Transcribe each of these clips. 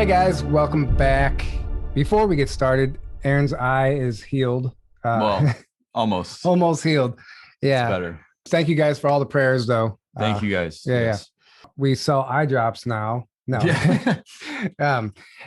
Hey guys, welcome back. Before we get started, Aaron's eye is healed. Well, almost. Almost healed. Yeah. It's better. Thank you guys for all the prayers, though. Thank you guys. Yeah. We sell eye drops now. No. Yeah.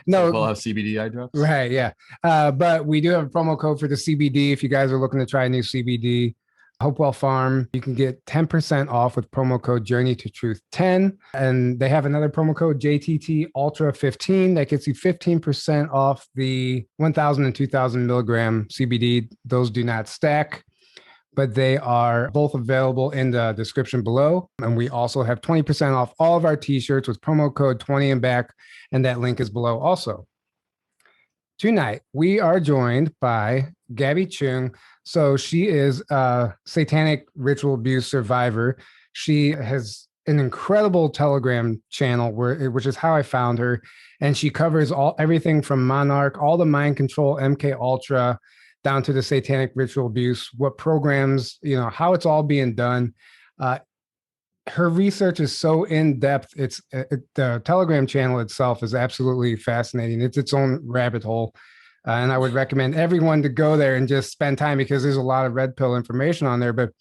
No. We'll have CBD eye drops. Right. Yeah. But we do have a promo code for the CBD. If you guys are looking to try a new CBD, Hopewell Farm, you can get 10% off with promo code Journey to Truth 10. And they have another promo code JTT Ultra 15 that gets you 15% off the 1,000 and 2,000 milligram CBD. Those do not stack, but they are both available in the description below. And we also have 20% off all of our t-shirts with promo code 20 and back. And that link is below also. Tonight, we are joined by Gabbi Choong. So she is a satanic ritual abuse survivor. She has an incredible Telegram channel which is how I found her. And she covers everything from Monarch, all the mind control, MK Ultra, down to the satanic ritual abuse, what programs, how it's all being done. Her research is so in depth. The Telegram channel itself is absolutely fascinating. It's its own rabbit hole. And I would recommend everyone to go there and just spend time because there's a lot of red pill information on there. But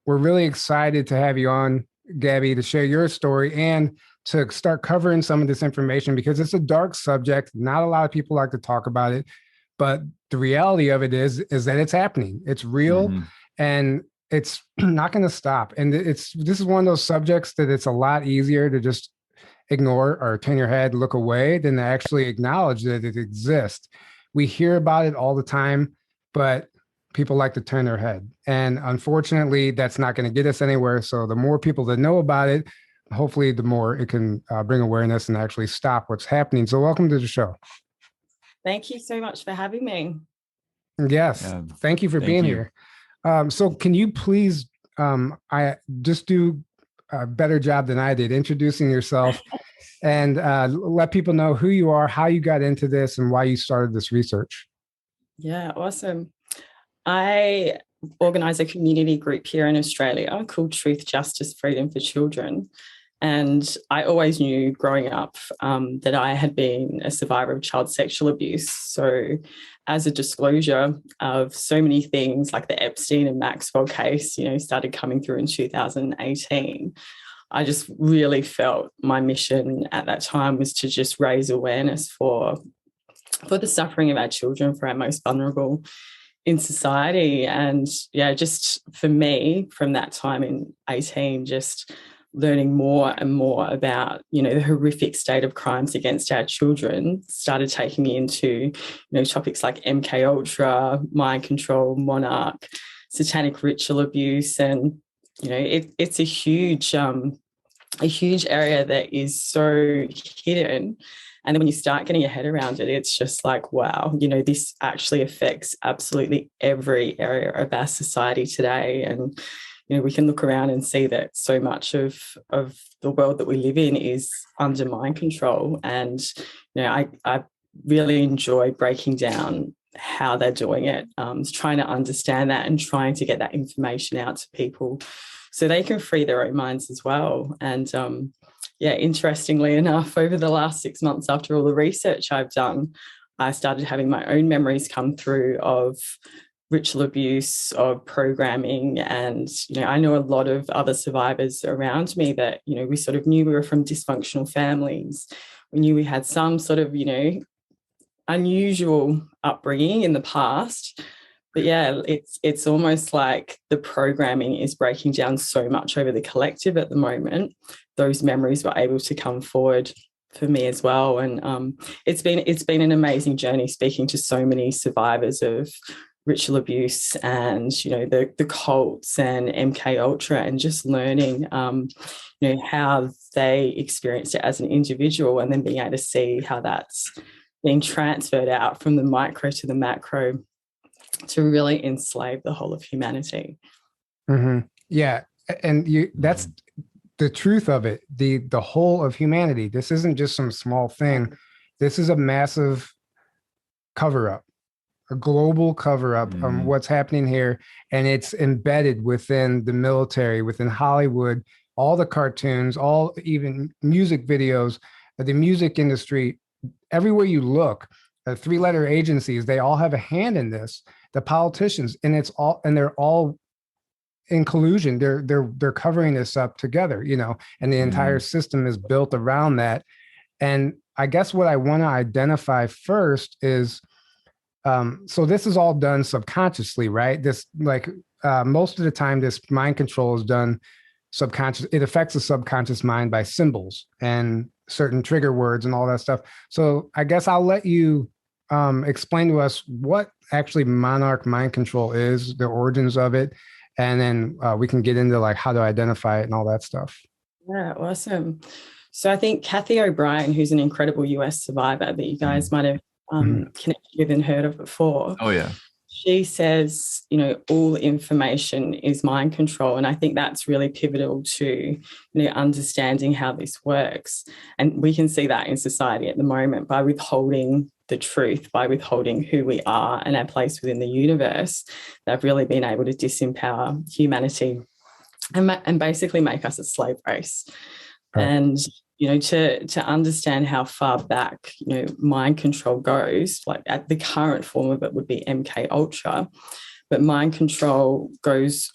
we're really excited to have you on, Gabbi, to share your story and to start covering some of this information because it's a dark subject. Not a lot of people like to talk about it, but the reality of it is that it's happening. It's real, and it's not going to stop. And this is one of those subjects that it's a lot easier to just ignore or turn your head, look away, than to actually acknowledge that it exists. We hear about it all the time, but people like to turn their head. And unfortunately, that's not going to get us anywhere. So the more people that know about it, hopefully the more it can bring awareness and actually stop what's happening. So welcome to the show. Thank you so much for having me. Yes. Thank you for being here. So can you please, I just do a better job than I did introducing yourself and let people know who you are, how you got into this, and why you started this research. Yeah, awesome. I organize a community group here in Australia called Truth, Justice, Freedom for Children. And I always knew growing up that I had been a survivor of child sexual abuse. So as a disclosure of so many things like the Epstein and Maxwell case, started coming through in 2018, I just really felt my mission at that time was to just raise awareness for the suffering of our children, for our most vulnerable in society. And yeah, just for me from that time in 18, just learning more and more about, the horrific state of crimes against our children started taking me into, topics like MK Ultra, mind control, Monarch, satanic ritual abuse. And, it's a huge area that is so hidden. And then when you start getting your head around it, it's just like, wow, this actually affects absolutely every area of our society today. And, we can look around and see that so much of the world that we live in is under mind control. And, I really enjoy breaking down how they're doing it, trying to understand that and trying to get that information out to people so they can free their own minds as well. And, interestingly enough, over the last 6 months after all the research I've done, I started having my own memories come through of ritual abuse, of programming. And, I know a lot of other survivors around me that, we sort of knew we were from dysfunctional families. We knew we had some sort of, unusual upbringing in the past. But yeah, it's almost like the programming is breaking down so much over the collective at the moment. Those memories were able to come forward for me as well. And it's been an amazing journey speaking to so many survivors of ritual abuse and, the cults and MK Ultra, and just learning, how they experienced it as an individual, and then being able to see how that's being transferred out from the micro to the macro to really enslave the whole of humanity. Mm-hmm. Yeah. And that's the truth of it. The whole of humanity. This isn't just some small thing. This is a massive cover-up. A global cover-up on what's happening here, and it's embedded within the military, within Hollywood, all the cartoons, all even music videos. The music industry everywhere you look, the three-letter agencies, they all have a hand in this. The politicians, and they're all in collusion. They're covering this up together, and the entire system is built around that. And I guess what I want to identify first is, so this is all done subconsciously, right? This, like, most of the time, this mind control is done subconscious. It affects the subconscious mind by symbols and certain trigger words and all that stuff. So I guess I'll let you explain to us what actually Monarch mind control is, the origins of it, and then we can get into like how to identify it and all that stuff. Yeah, awesome. So I think Kathy O'Brien, who's an incredible US survivor that you guys might have connected with and heard of before. Oh, yeah. She says, all information is mind control. And I think that's really pivotal to, understanding how this works. And we can see that in society at the moment by withholding the truth, by withholding who we are and our place within the universe. They've really been able to disempower humanity and basically make us a slave race. Right. And to understand how far back, mind control goes, like at the current form of it would be MK Ultra, but mind control goes,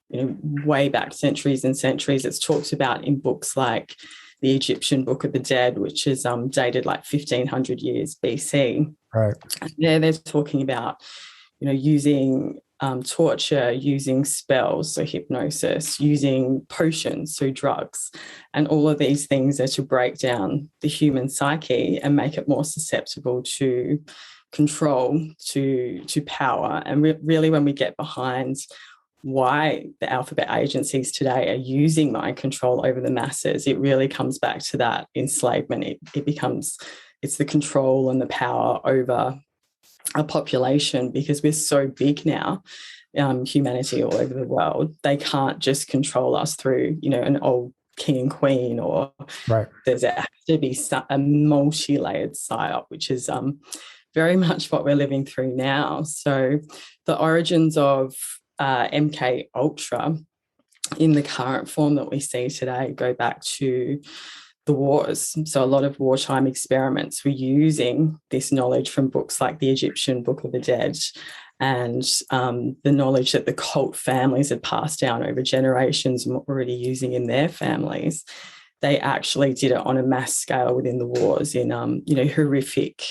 way back centuries and centuries. It's talked about in books like the Egyptian Book of the Dead, which is dated like 1500 years BC. Right. And they're talking about, using torture, using spells, so hypnosis, using potions, so drugs. And all of these things are to break down the human psyche and make it more susceptible to control, to power. And really, when we get behind why the alphabet agencies today are using mind control over the masses, it really comes back to that enslavement. It's the control and the power over a population, because we're so big now, humanity all over the world. They can't just control us through, an old king and queen, or right. There's has to be a multi-layered psyop, which is very much what we're living through now. So the origins of MK Ultra in the current form that we see today go back to the wars. So a lot of wartime experiments were using this knowledge from books like the Egyptian Book of the Dead, and the knowledge that the cult families had passed down over generations and what we're already using in their families. They actually did it on a mass scale within the wars in, horrific,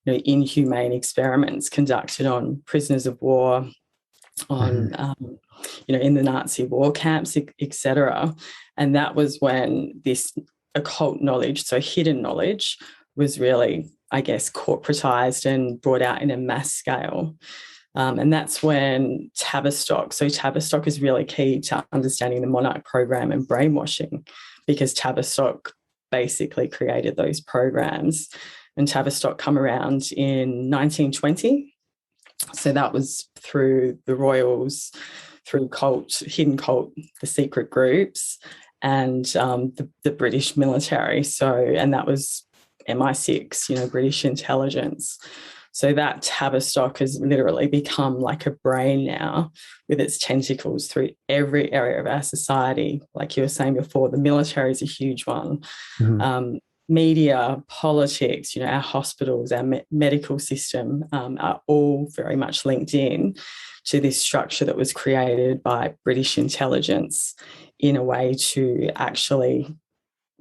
inhumane experiments conducted on prisoners of war, on, in the Nazi war camps, etc. And that was when this occult knowledge, so hidden knowledge, was really, I guess, corporatized and brought out in a mass scale. And that's when Tavistock, so Tavistock is really key to understanding the Monarch program and brainwashing, because Tavistock basically created those programs. And Tavistock come around in 1920. So that was through the royals, through hidden cult, the secret groups, and the British military. And that was MI6, British intelligence. So that Tavistock has literally become like a brain now, with its tentacles through every area of our society. Like you were saying before, the military is a huge one. Media, politics, our hospitals, our medical system are all very much linked in to this structure that was created by British intelligence in a way to actually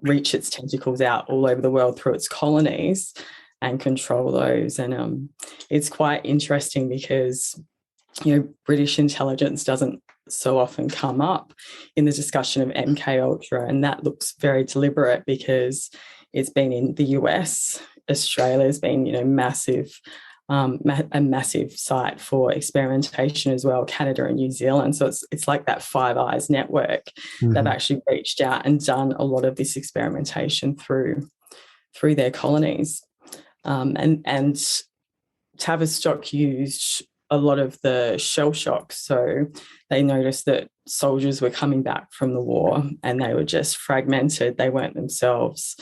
reach its tentacles out all over the world through its colonies and control those. And it's quite interesting because, British intelligence doesn't so often come up in the discussion of MK Ultra, and that looks very deliberate because it's been in the US. Australia's been, massive, a massive site for experimentation as well, Canada and New Zealand. So it's like that Five Eyes network. They've actually reached out and done a lot of this experimentation through their colonies. And Tavistock used a lot of the shell shock. So they noticed that soldiers were coming back from the war and they were just fragmented. They weren't themselves.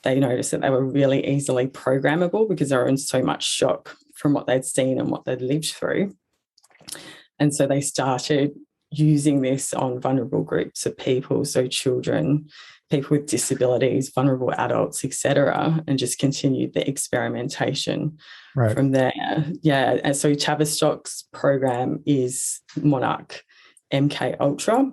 They noticed that they were really easily programmable because they were in so much shock from what they'd seen and what they'd lived through. And so they started using this on vulnerable groups of people, so children people with disabilities, vulnerable adults, etc., and just continued the experimentation from there. Yeah, and so Tavistock's program is Monarch MK Ultra,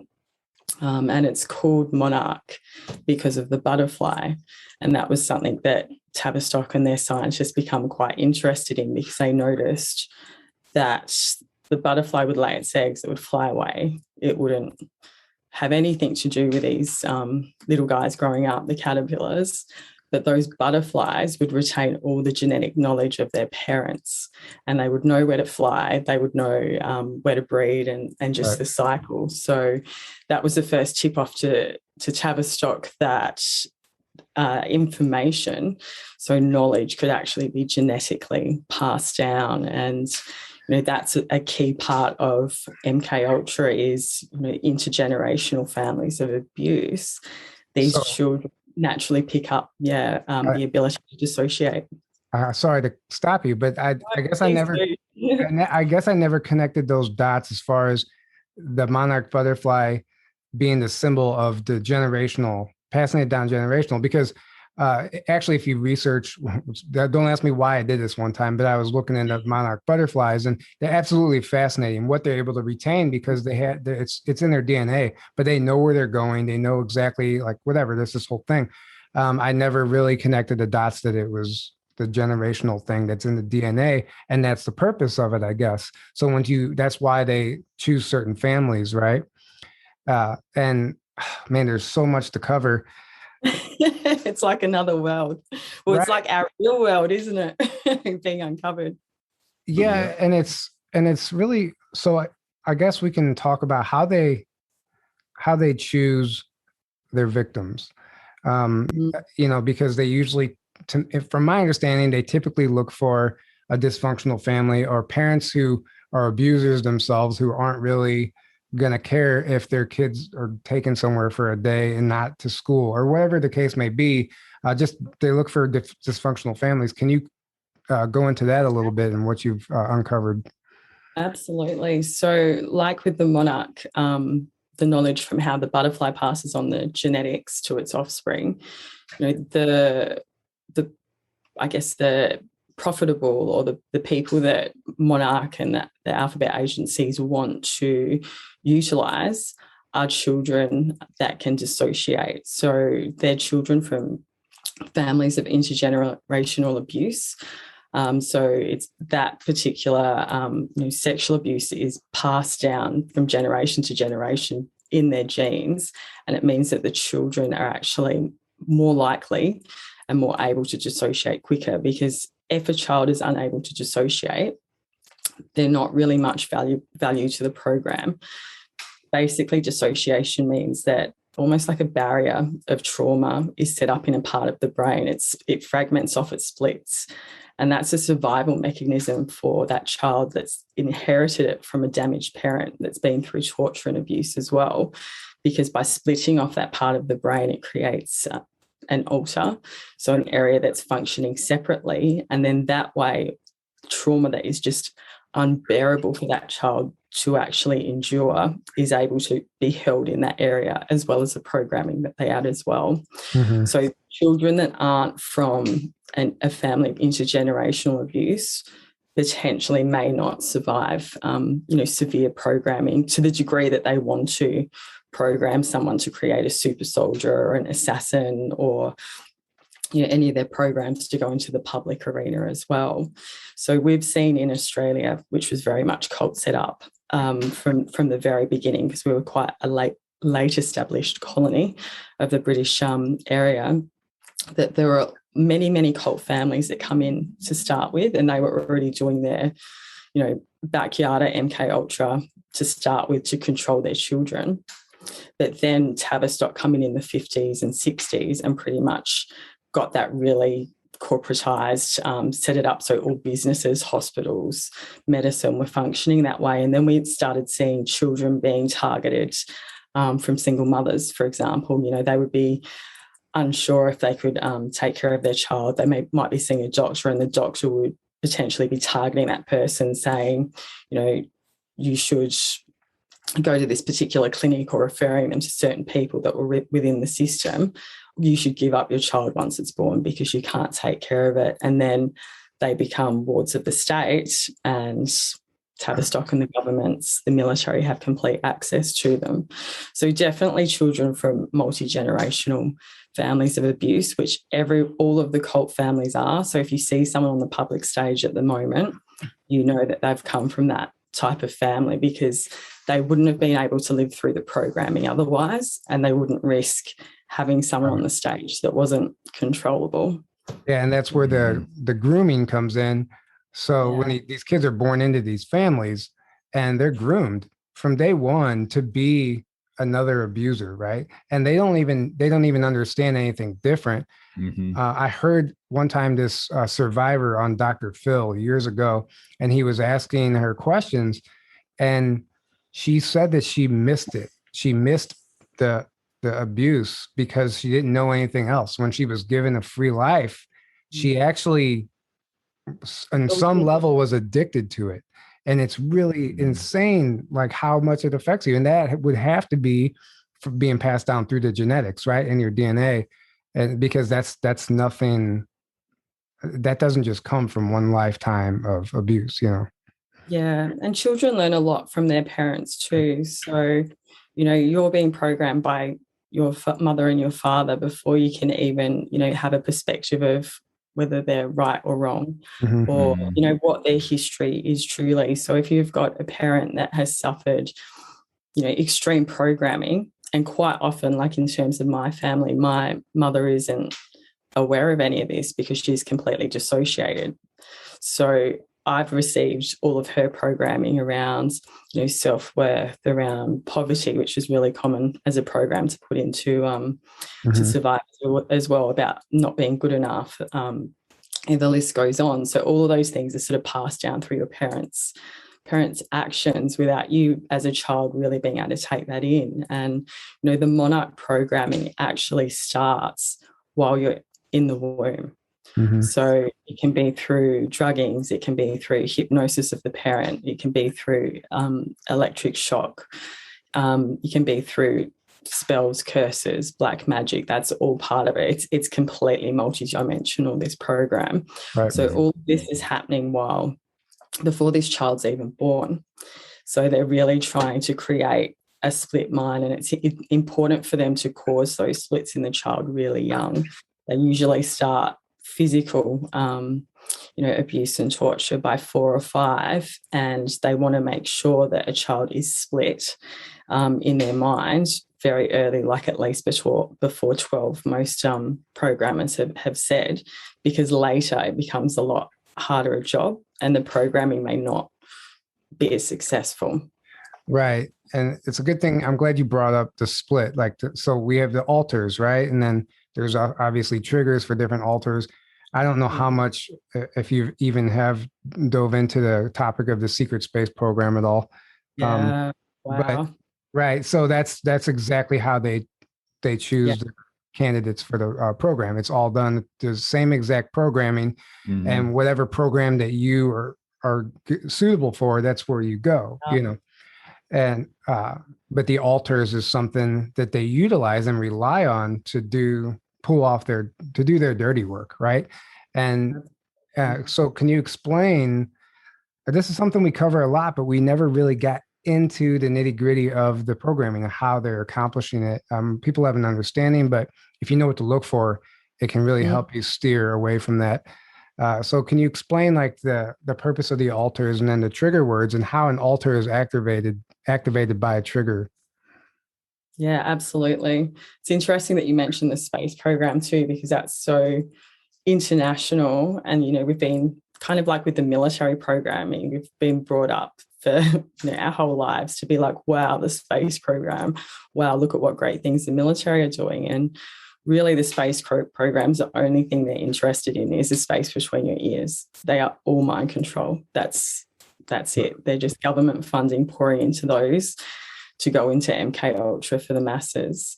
and it's called Monarch because of the butterfly, and that was something that Tavistock and their scientists become quite interested in because they noticed that the butterfly would lay its eggs, it would fly away, it wouldn't have anything to do with these little guys growing up, the caterpillars, but those butterflies would retain all the genetic knowledge of their parents, and they would know where to fly, they would know where to breed and just the cycle. So that was the first tip off to Tavistock that information, so knowledge, could actually be genetically passed down. And that's a key part of MK Ultra is intergenerational families of abuse. These children naturally pick up the ability to dissociate. Sorry to stop you, but I guess I never connected those dots as far as the monarch butterfly being the symbol of the generational, passing it down generational, because actually, if you research, don't ask me why I did this one time, but I was looking into monarch butterflies, and they're absolutely fascinating what they're able to retain because it's in their DNA, but they know where they're going. They know exactly this whole thing. I never really connected the dots that it was the generational thing that's in the DNA, and that's the purpose of it, I guess. So that's why they choose certain families, right? And man, there's so much to cover. It's like another world. Well, It's like our real world, isn't it? Being uncovered. Yeah, and it's really, so I guess we can talk about how they choose their victims. Because they usually, from my understanding, they typically look for a dysfunctional family or parents who are abusers themselves, who aren't really going to care if their kids are taken somewhere for a day and not to school or whatever the case may be. They look for dysfunctional families. Can you go into that a little bit and what you've uncovered? Absolutely. So like with the monarch, the knowledge from how the butterfly passes on the genetics to its offspring, the profitable or the people that Monarch and the alphabet agencies want to utilise are children that can dissociate. So they're children from families of intergenerational abuse. So it's that particular sexual abuse is passed down from generation to generation in their genes, and it means that the children are actually more likely and more able to dissociate quicker, because if a child is unable to dissociate, they're not really much value to the program. Basically, dissociation means that almost like a barrier of trauma is set up in a part of the brain. It fragments off, it splits. And that's a survival mechanism for that child that's inherited it from a damaged parent that's been through torture and abuse as well. Because by splitting off that part of the brain, it creates an alter, so an area that's functioning separately. And then that way, trauma that is just unbearable for that child to actually endure is able to be held in that area, as well as the programming that they add as well. Mm-hmm. So children that aren't from a family of intergenerational abuse potentially may not survive, severe programming to the degree that they want to program someone to create a super soldier or an assassin, or any of their programs to go into the public arena as well. So we've seen in Australia, which was very much cult set up from the very beginning, because we were quite a late established colony of the British area, that there were many cult families that come in to start with, and they were already doing their backyard at MK Ultra to start with to control their children. But then Tavistock coming in the 50s and 60s and pretty much got that really corporatized, set it up so all businesses, hospitals, medicine were functioning that way. And then we started seeing children being targeted from single mothers, for example. They would be unsure if they could take care of their child. They might be seeing a doctor, and the doctor would potentially be targeting that person, saying, you should go to this particular clinic or referring them to certain people that were within the system, you should give up your child once it's born because you can't take care of it. And then they become wards of the state, and Tavistock and the governments, the military, have complete access to them. So definitely children from multi-generational families of abuse, which all of the cult families are. So if you see someone on the public stage at the moment, you know that they've come from that type of family, because they wouldn't have been able to live through the programming otherwise, and they wouldn't risk having someone on the stage that wasn't controllable. Yeah, and that's where the grooming comes in. So when these kids are born into these families, and they're groomed from day one to be another abuser, right? And they don't even understand anything different. I heard one time this survivor on Dr. Phil years ago, and he was asking her questions, and she said that she missed it. She missed the abuse because she didn't know anything else. When she was given a free life, she actually, on some level, was addicted to it. And it's really insane, like how much it affects you. And that would have to be being passed down through the genetics, right, in your DNA. And because that's nothing, that doesn't just come from one lifetime of abuse, you know. Yeah, and children learn a lot from their parents too. So, you know, you're being programmed by your mother and your father before you can even, you know, have a perspective of whether they're right or wrong, or, you know, what their history is truly. So if you've got a parent that has suffered, you know, extreme programming, and quite often, like in terms of my family, my mother isn't aware of any of this because she's completely dissociated. So I've received all of her programming around, you know, self-worth, around poverty, which is really common as a program to put into to survive as well, about not being good enough. And the list goes on. So all of those things are sort of passed down through your parents' actions without you as a child really being able to take that in. And, you know, the Monarch programming actually starts while you're in the womb. So it can be through druggings, it can be through hypnosis of the parent, it can be through electric shock, it can be through spells, curses, black magic. That's all part of it. It's completely multidimensional, this program. Right. So all of this is happening before this child's even born. So they're really trying to create a split mind, and it's important for them to cause those splits in the child really young. They usually start physical, you know, abuse and torture by 4 or 5, and they want to make sure that a child is split in their mind very early, like at least before 12, most programmers have said, because later it becomes a lot harder a job and the programming may not be as successful. Right. And it's a good thing. I'm glad you brought up the split. So we have the alters, right? And then there's obviously triggers for different alters. I don't know how much, if you even have dove into the topic of the secret space program at all. Yeah. Wow. But, right. So that's exactly how they choose the candidates for the program. It's all done the same exact programming, and whatever program that you are suitable for, that's where you go, you know. And but the alters is something that they utilize and rely on to do their dirty work, right? And so can you explain, this is something we cover a lot, but we never really got into the nitty-gritty of the programming and how they're accomplishing it. People have an understanding, but if you know what to look for, it can really help you steer away from that. So can you explain like the purpose of the alters and then the trigger words and how an alter is activated by a trigger? Yeah, absolutely. It's interesting that you mentioned the space program too, because that's so international. And, you know, we've been kind of like with the military programming, we've been brought up for, you know, our whole lives to be like, wow, the space program, wow, look at what great things the military are doing. And really the space programs, the only thing they're interested in is the space between your ears. They are all mind control. That's it. They're just government funding pouring into those to go into MK Ultra for the masses.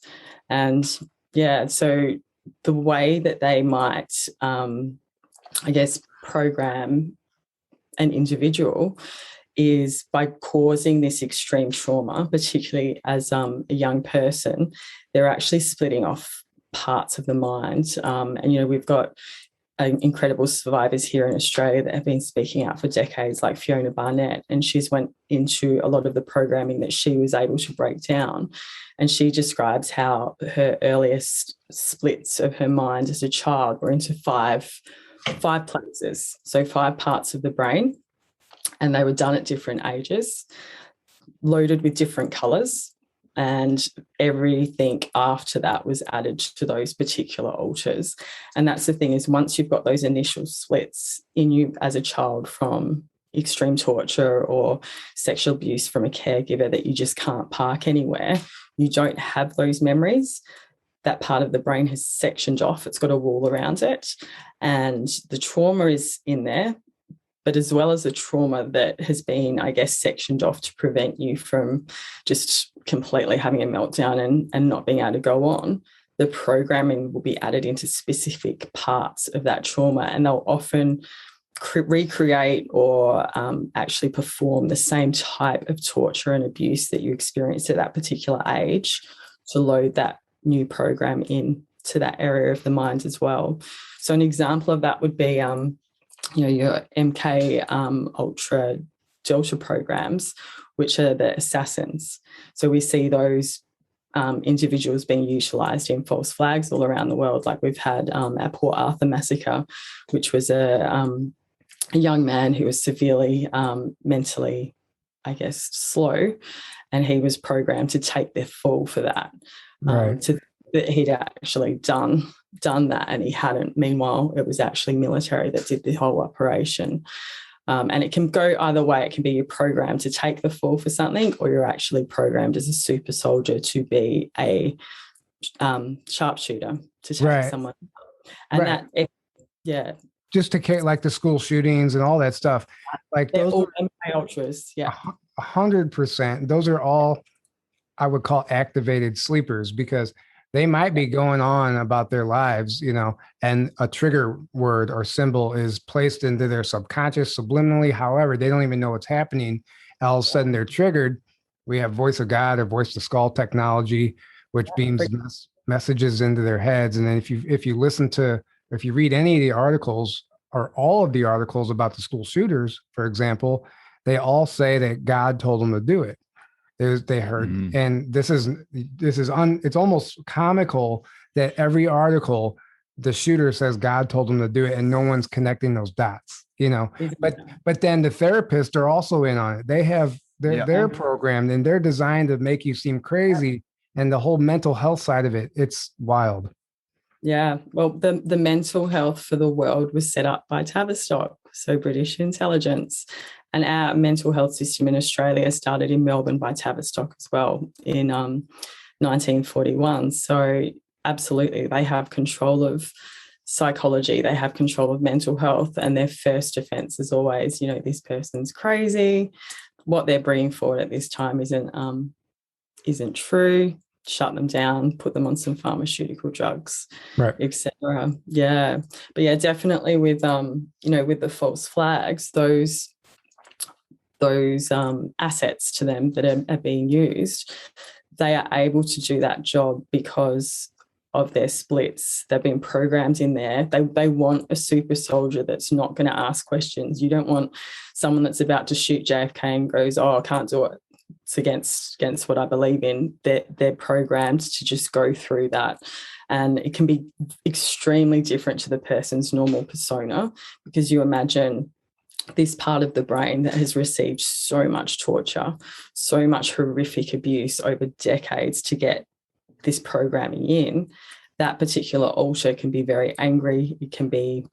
And yeah, so the way that they might, I guess, program an individual is by causing this extreme trauma, particularly as a young person, they're actually splitting off parts of the mind. And, you know, we've got incredible survivors here in Australia that have been speaking out for decades, like Fiona Barnett, and she's went into a lot of the programming that she was able to break down. And she describes how her earliest splits of her mind as a child were into five places, so 5 parts of the brain, and they were done at different ages, loaded with different colours, and everything after that was added to those particular alters. And that's the thing, is once you've got those initial splits in you as a child from extreme torture or sexual abuse from a caregiver that you just can't park anywhere, you don't have those memories. That part of the brain has sectioned off. It's got a wall around it, and the trauma is in there. But as well as the trauma that has been, I guess, sectioned off to prevent you from just completely having a meltdown and not being able to go on, the programming will be added into specific parts of that trauma, and they'll often recreate or actually perform the same type of torture and abuse that you experienced at that particular age to load that new program in to that area of the mind as well. So an example of that would be your MK Ultra Delta programs, which are the assassins. So we see those individuals being utilised in false flags all around the world. Like we've had our Port Arthur massacre, which was a young man who was severely mentally, I guess, slow, and he was programmed to take the fall for that. Right. That he'd actually done that, and he hadn't. Meanwhile, it was actually military that did the whole operation. And it can go either way. It can be you're programmed to take the fall for something, or you're actually programmed as a super soldier to be a sharpshooter to take someone. And that, just to like the school shootings and all that stuff. Like they're those all MK Ultras, 100%. Those are all I would call activated sleepers, because they might be going on about their lives, and a trigger word or symbol is placed into their subconscious subliminally. However, they don't even know what's happening. All of a sudden they're triggered. We have voice of God or voice to skull technology, which beams messages into their heads. And then if you read any of the articles or all of the articles about the school shooters, for example, they all say that God told them to do it. They heard, and it's almost comical that every article, the shooter says God told them to do it, and no one's connecting those dots, But then the therapists are also in on it. They're programmed, and they're designed to make you seem crazy, and the whole mental health side of it, it's wild. Yeah, well, the mental health for the world was set up by Tavistock, so British intelligence. And our mental health system in Australia started in Melbourne by Tavistock as well in 1941. So absolutely, they have control of psychology, they have control of mental health, and their first defence is always, this person's crazy. What they're bringing forward at this time isn't true. Shut them down, put them on some pharmaceutical drugs, right, etc. Yeah, but yeah, definitely with with the false flags, those assets to them that are being used, they are able to do that job because of their splits. They've been programmed in there. They want a super soldier that's not going to ask questions. You don't want someone that's about to shoot JFK and goes, "Oh, I can't do it. It's against what I believe in." They're programmed to just go through that. And it can be extremely different to the person's normal persona, because you imagine this part of the brain that has received so much torture, so much horrific abuse over decades to get this programming in. That particular alter can be very angry. It can be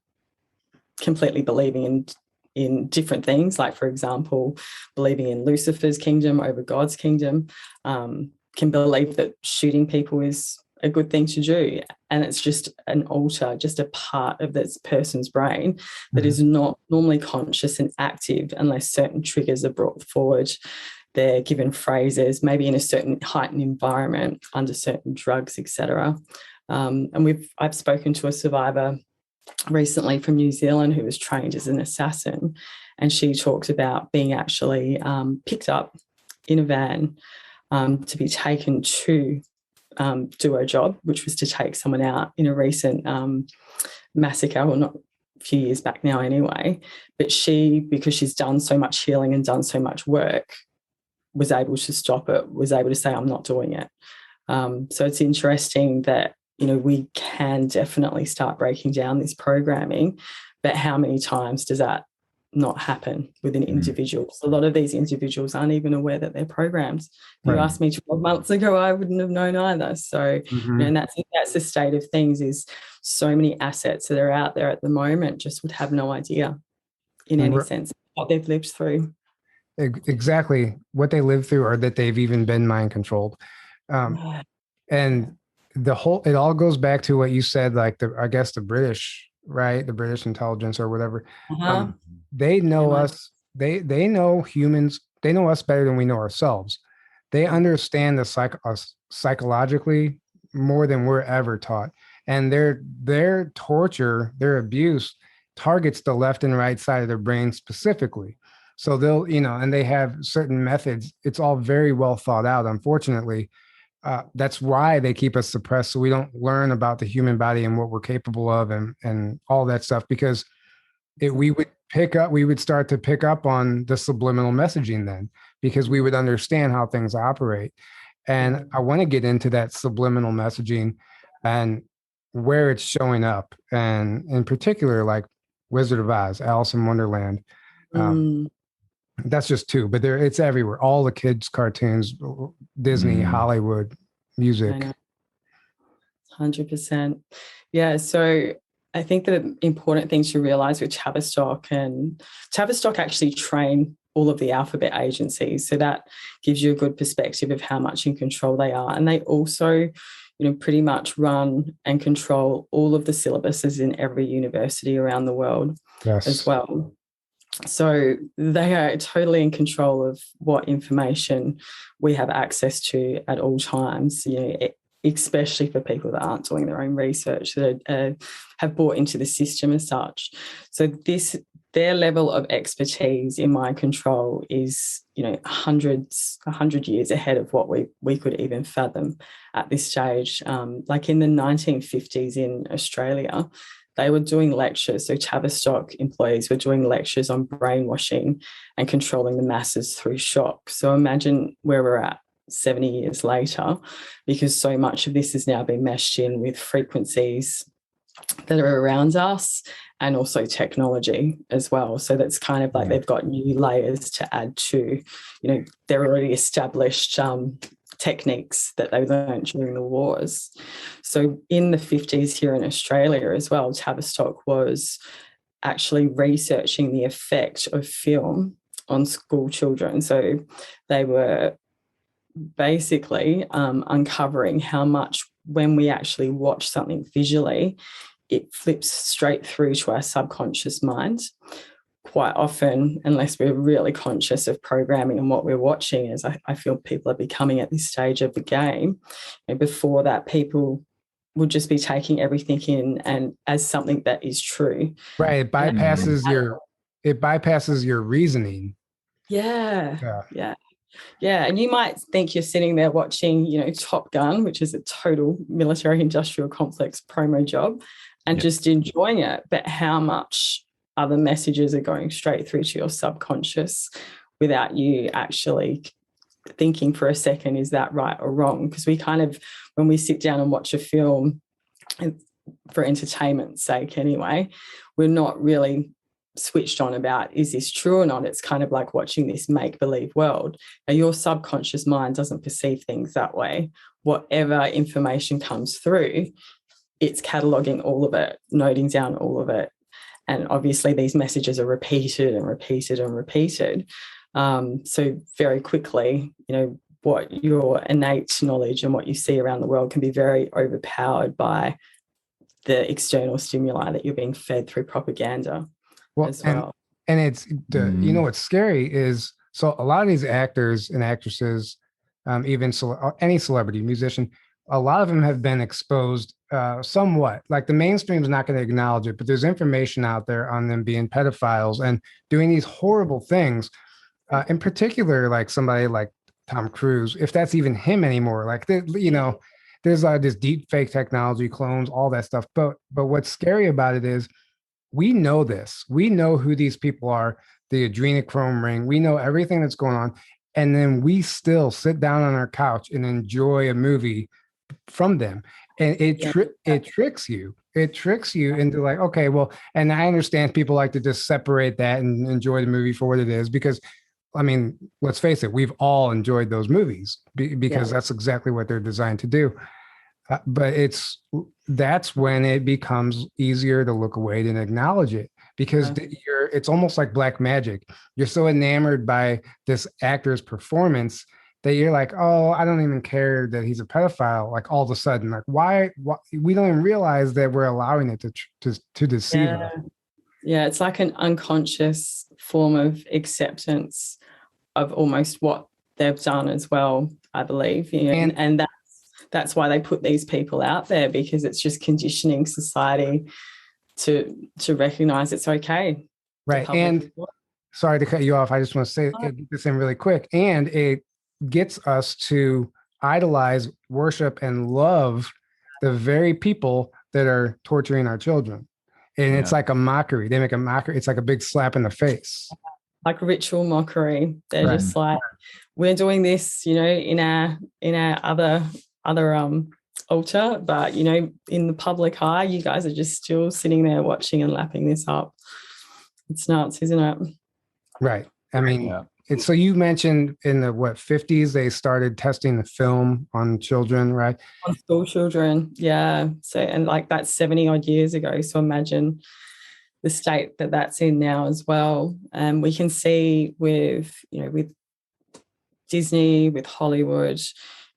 completely believing in different things, like, for example, believing in Lucifer's kingdom over God's kingdom, can believe that shooting people is a good thing to do. And it's just an alter, just a part of this person's brain that is not normally conscious and active unless certain triggers are brought forward. They're given phrases, maybe in a certain heightened environment, under certain drugs, etc. And I've spoken to a survivor recently from New Zealand who was trained as an assassin, And she talked about being actually picked up in a van to be taken to do her job, which was to take someone out in a recent massacre, well, not a few years back now anyway. But she, because she's done so much healing and done so much work, was able to stop it, was able to say, I'm not doing it. So it's interesting that, you know, we can definitely start breaking down this programming, but how many times does that not happen with an individual? So a lot of these individuals aren't even aware that they're programmed. If you asked me 12 months ago, I wouldn't have known either. So, you know, and that's the state of things, is so many assets that are out there at the moment just would have no idea in any sense what they've lived through. Exactly what they lived through, or that they've even been mind controlled. And it all goes back to what you said, like I guess the British, right? The British intelligence or whatever. They know us. They know humans. They know us better than we know ourselves. They understand us psychologically more than we're ever taught. And their torture, their abuse targets the left and right side of their brain specifically. So they'll, you know, and they have certain methods. It's all very well thought out, unfortunately. That's why they keep us suppressed, so we don't learn about the human body and what we're capable of, and all that stuff, because we would start to pick up on the subliminal messaging then, because we would understand how things operate. And I want to get into that subliminal messaging and where it's showing up, and in particular, like Wizard of Oz, Alice in Wonderland. That's just two, but it's everywhere. All the kids' cartoons, Disney, Hollywood, music. 100%. Yeah. So I think the important thing to realize with Tavistock actually train all of the alphabet agencies. So that gives you a good perspective of how much in control they are. And they also, you know, pretty much run and control all of the syllabuses in every university around the world as well. So they are totally in control of what information we have access to at all times, you know, especially for people that aren't doing their own research, that have bought into the system as such. So their level of expertise in mind control is, you know, 100 years ahead of what we could even fathom at this stage. Like in the 1950s in Australia, they were doing lectures. So Tavistock employees were doing lectures on brainwashing and controlling the masses through shock. So imagine where we're at 70 years later, because so much of this has now been meshed in with frequencies that are around us, and also technology as well. So that's kind of like they've got new layers to add to, you know, they're already established techniques that they learned during the wars. So in the 50s here in Australia as well, Tavistock was actually researching the effect of film on school children. So they were basically uncovering how much, when we actually watch something visually, it flips straight through to our subconscious mind. Quite often, unless we're really conscious of programming and what we're watching, as I feel people are becoming at this stage of the game. And before that, people would just be taking everything in and as something that is true. Right. It bypasses your reasoning. Yeah. And you might think you're sitting there watching, you know, Top Gun, which is a total military industrial complex promo job, and just enjoying it. But how much other messages are going straight through to your subconscious without you actually thinking for a second, is that right or wrong? Because we kind of, when we sit down and watch a film, for entertainment's sake anyway, we're not really switched on about, is this true or not? It's kind of like watching this make-believe world. Now, your subconscious mind doesn't perceive things that way. Whatever information comes through, it's cataloguing all of it, noting down all of it. And obviously these messages are repeated and repeated and repeated. So very quickly, you know, what your innate knowledge and what you see around the world can be very overpowered by the external stimuli that you're being fed through propaganda as well. And it's, you know, what's scary is, so a lot of these actors and actresses, even any celebrity, musician, a lot of them have been exposed somewhat. Like the mainstream is not going to acknowledge it, but there's information out there on them being pedophiles and doing these horrible things. In particular, like somebody like Tom Cruise, if that's even him anymore, like you know, there's this deep fake technology, clones, all that stuff. But what's scary about it is we know this. We know who these people are, the adrenochrome ring. We know everything that's going on. And then we still sit down on our couch and enjoy a movie from them. And it tricks you. It tricks you into like, okay, well, and I understand people like to just separate that and enjoy the movie for what it is, because I mean, let's face it, we've all enjoyed those movies because that's exactly what they're designed to do. But that's when it becomes easier to look away and acknowledge it, because it's almost like black magic. You're so enamored by this actor's performance that you're like, oh, I don't even care that he's a pedophile. Like all of a sudden, like why we don't even realize that we're allowing it to deceive us. Yeah, it's like an unconscious form of acceptance of almost what they've done as well, I believe. You know, and that's why they put these people out there, because it's just conditioning society to recognize it's okay. Right. And sorry to cut you off. I just want to say get this in really quick. And it gets us to idolize, worship, and love the very people that are torturing our children. And it's like a mockery. They make a mockery. It's like a big slap in the face. Like ritual mockery. They're just like, we're doing this, you know, in our other altar, but you know, in the public eye, you guys are just still sitting there watching and lapping this up. It's nuts, isn't it? Right. I mean, it's so you mentioned in the 50s they started testing the film on children, right? On school children, yeah. So, and like that's 70 odd years ago. So imagine the state that that's in now as well. And we can see with Disney, with Hollywood,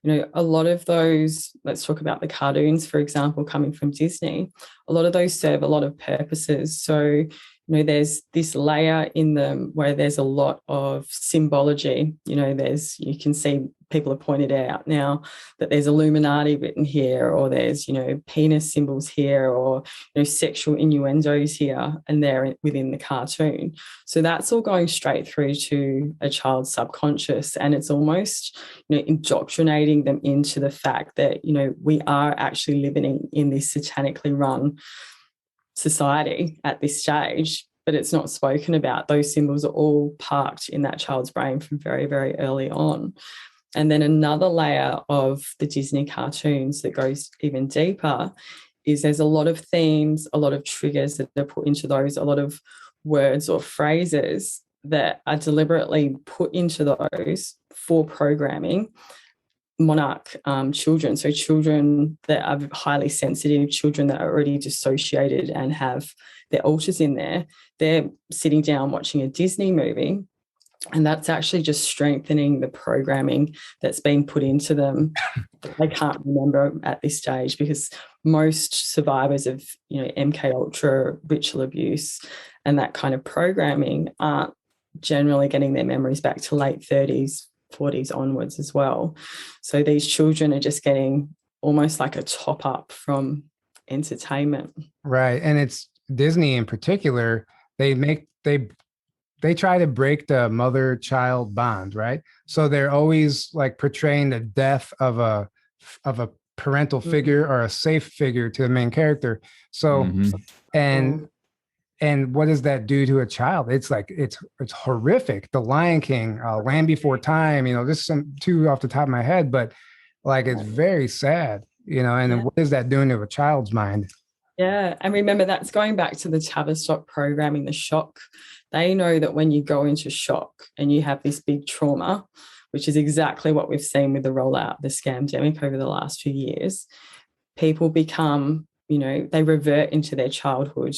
you know, a lot of those, let's talk about the cartoons, for example, coming from Disney, a lot of those serve a lot of purposes. So, you know, there's this layer in them where there's a lot of symbology. You know, you can see people have pointed out now that there's Illuminati written here, or there's, you know, penis symbols here, or, you know, sexual innuendos here and there within the cartoon. So that's all going straight through to a child's subconscious, and it's almost, you know, indoctrinating them into the fact that, you know, we are actually living in this satanically run society at this stage, but it's not spoken about. Those symbols are all parked in that child's brain from very, very early on. And then another layer of the Disney cartoons that goes even deeper is there's a lot of themes, a lot of triggers that are put into those, a lot of words or phrases that are deliberately put into those for programming Monarch children, so children that are highly sensitive, children that are already dissociated and have their alters in there. They're sitting down watching a Disney movie, and that's actually just strengthening the programming that's being put into them. They can't remember at this stage, because most survivors of, you know, MK Ultra, ritual abuse, and that kind of programming aren't generally getting their memories back to late 30s, 40s onwards as well. So these children are just getting almost like a top up from entertainment. Right. And it's Disney in particular, they try to break the mother-child bond, right? So they're always like portraying the death of a parental figure or a safe figure to the main character. So and what does that do to a child? It's like it's horrific. The Lion King, Land Before Time, you know, this is some two off the top of my head, but like it's very sad, you know, and then what is that doing to a child's mind? Yeah. And remember, that's going back to the Tavistock programming, the shock. They know that when you go into shock and you have this big trauma, which is exactly what we've seen with the rollout of the scamdemic over the last few years, people become, you know, they revert into their childhood.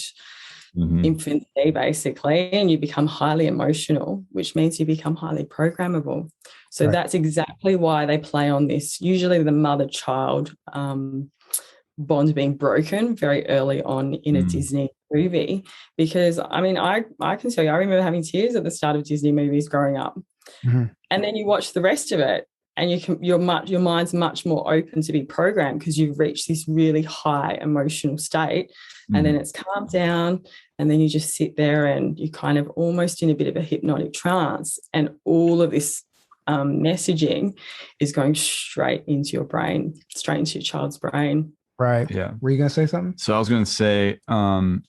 Infancy, basically, and you become highly emotional, which means you become highly programmable. So that's exactly why they play on this, usually the mother-child bond being broken very early on in a Disney movie. Because, I mean, I can tell you, I remember having tears at the start of Disney movies growing up. And then you watch the rest of it and your mind's much more open to be programmed because you've reached this really high emotional state, and then it's calmed down, and then you just sit there and you're kind of almost in a bit of a hypnotic trance, and all of this messaging is going straight into your brain, straight into your child's brain. Right. Yeah. Were you gonna say something? So I was going to say, don't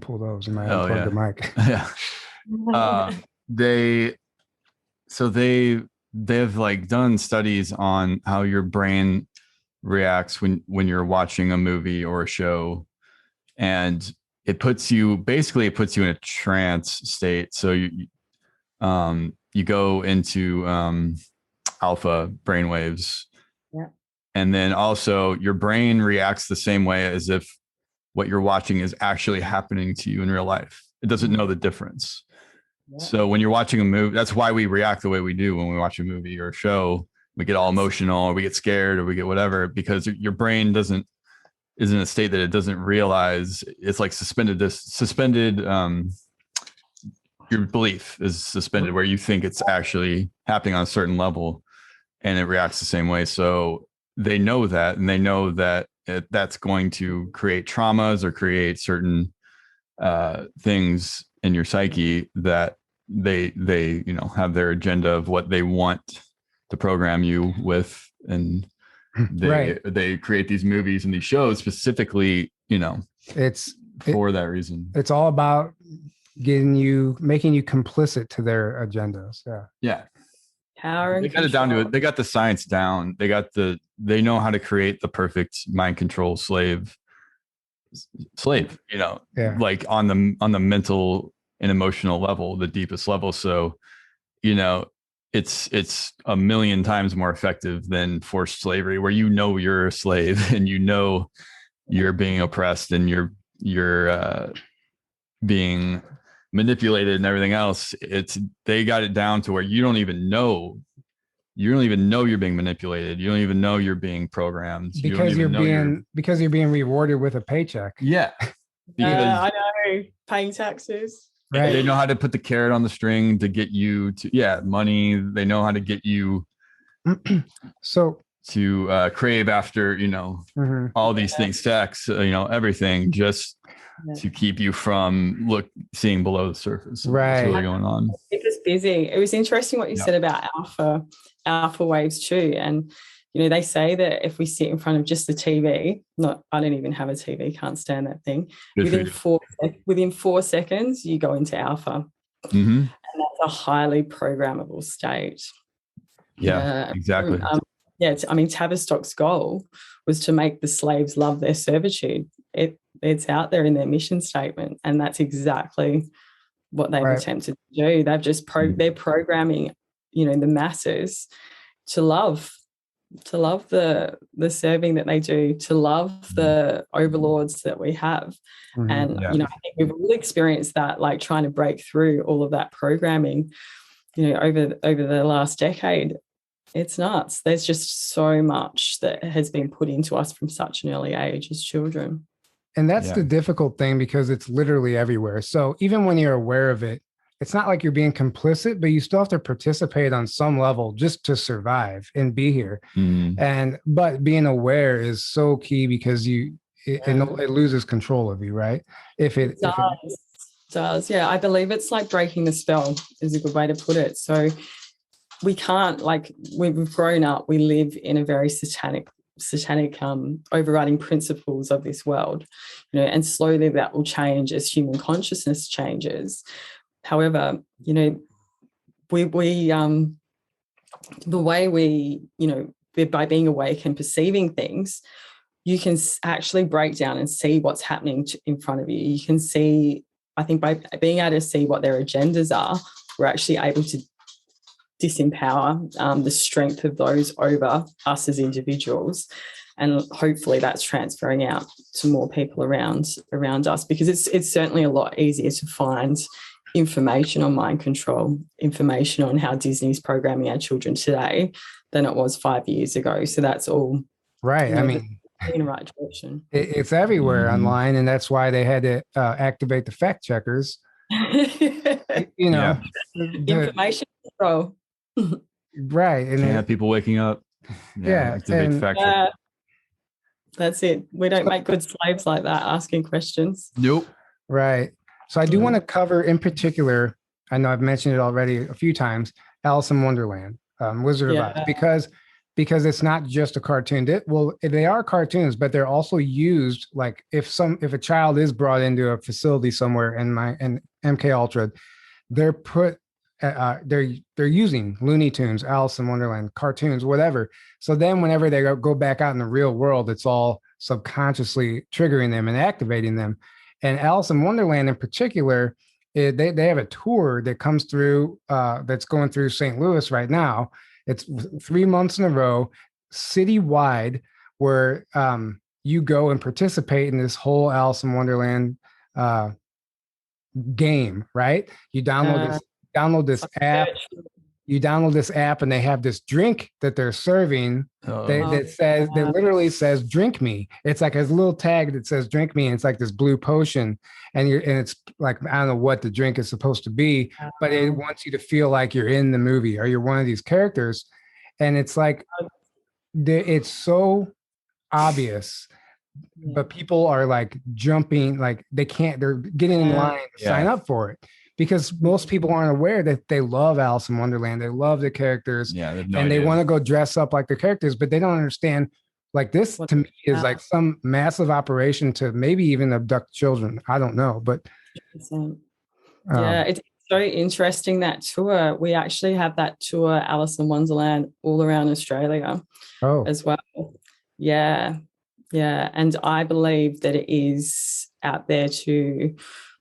pull those. You might unplug the mic. Yeah. They've like done studies on how your brain reacts when you're watching a movie or a show, and it puts you in a trance state. So you go into alpha brainwaves. Yeah. And then also your brain reacts the same way as if what you're watching is actually happening to you in real life. It doesn't know the difference. Yeah. So when you're watching a movie, that's why we react the way we do when we watch a movie or a show. We get all emotional, or we get scared, or we get whatever, because your brain is in a state that it doesn't realize. It's like suspended. Your belief is suspended, where you think it's actually happening on a certain level, and it reacts the same way. So they know that, and they know that that's going to create traumas or create certain things in your psyche that they have their agenda of what they want to program you with, and they create these movies and these shows specifically, for that reason. It's all about making you complicit to their agendas. Yeah. Power and they got it down to it. They got the science down. They know how to create the perfect mind control slave, like on the mental and emotional level, the deepest level. So, it's a million times more effective than forced slavery, where you're a slave and you're being oppressed and you're being manipulated and everything else. They got it down to where you don't even know you're being manipulated. You don't even know you're being programmed because you're being rewarded with a paycheck. Yeah. I know, paying taxes. Right. They know how to put the carrot on the string to get you to money. They know how to get you to crave after all these things, sex, everything, just to keep you from seeing below the surface. Right. What's really going on. It was busy. It was interesting what you said about alpha waves too. And they say that if we sit in front of just the TV, I don't even have a TV, can't stand that thing. Within 4 seconds, you go into alpha. Mm-hmm. And that's a highly programmable state. Yeah, exactly. Tavistock's goal was to make the slaves love their servitude. It's out there in their mission statement, and that's exactly what they've attempted to do. They've just they're programming, the masses to love the serving that they do, to love the overlords that we have. Mm-hmm. And I think we've all experienced that, like trying to break through all of that programming, over the last decade. It's nuts. There's just so much that has been put into us from such an early age as children. And that's the difficult thing, because it's literally everywhere. So even when you're aware of it, it's not like you're being complicit, but you still have to participate on some level just to survive and be here. Mm. But being aware is so key, because it loses control of you, right? It does. Yeah, I believe it's like breaking the spell is a good way to put it. So we can't, we've grown up, we live in a very satanic overriding principles of this world, and slowly that will change as human consciousness changes. However, the way we, by being awake and perceiving things, you can actually break down and see what's happening in front of you. You can see, I think, by being able to see what their agendas are, we're actually able to disempower the strength of those over us as individuals, and hopefully that's transferring out to more people around us, because it's certainly a lot easier to find information on mind control, information on how Disney's programming our children today than it was 5 years ago. So that's all right. in the right direction. It's everywhere online, and that's why they had to activate the fact checkers. Information control. right. And Can't have people waking up. Yeah, It's a big and factor. That's it. We don't make good slaves like that, asking questions. Nope. right. So I do want to cover in particular, I know I've mentioned it already a few times, Alice in Wonderland, Wizard of Oz, because it's not just a cartoon. They are cartoons, but they're also used like if a child is brought into a facility somewhere in MK Ultra, they're put they're using Looney Tunes, Alice in Wonderland, cartoons, whatever. So then whenever they go back out in the real world, it's all subconsciously triggering them and activating them. And Alice in Wonderland in particular, they have a tour that comes through that's going through St. Louis right now. It's 3 months in a row, citywide, where you go and participate in this whole Alice in Wonderland game, right? You download this app. You download this app, and they have this drink that they're serving that literally says "drink me." It's like a little tag that says "drink me," and it's like this blue potion, and it's like I don't know what the drink is supposed to be, but it wants you to feel like you're in the movie or you're one of these characters, and it's like it's so obvious. But people are like jumping, like they're getting in line to sign up for it because most people aren't aware that they love Alice in Wonderland. They love the characters they want to go dress up like the characters, but they don't understand like this to me is like some massive operation to maybe even abduct children. I don't know, but it's so interesting, that tour. We actually have that tour, Alice in Wonderland, all around Australia as well. Yeah. Yeah, and I believe that it is out there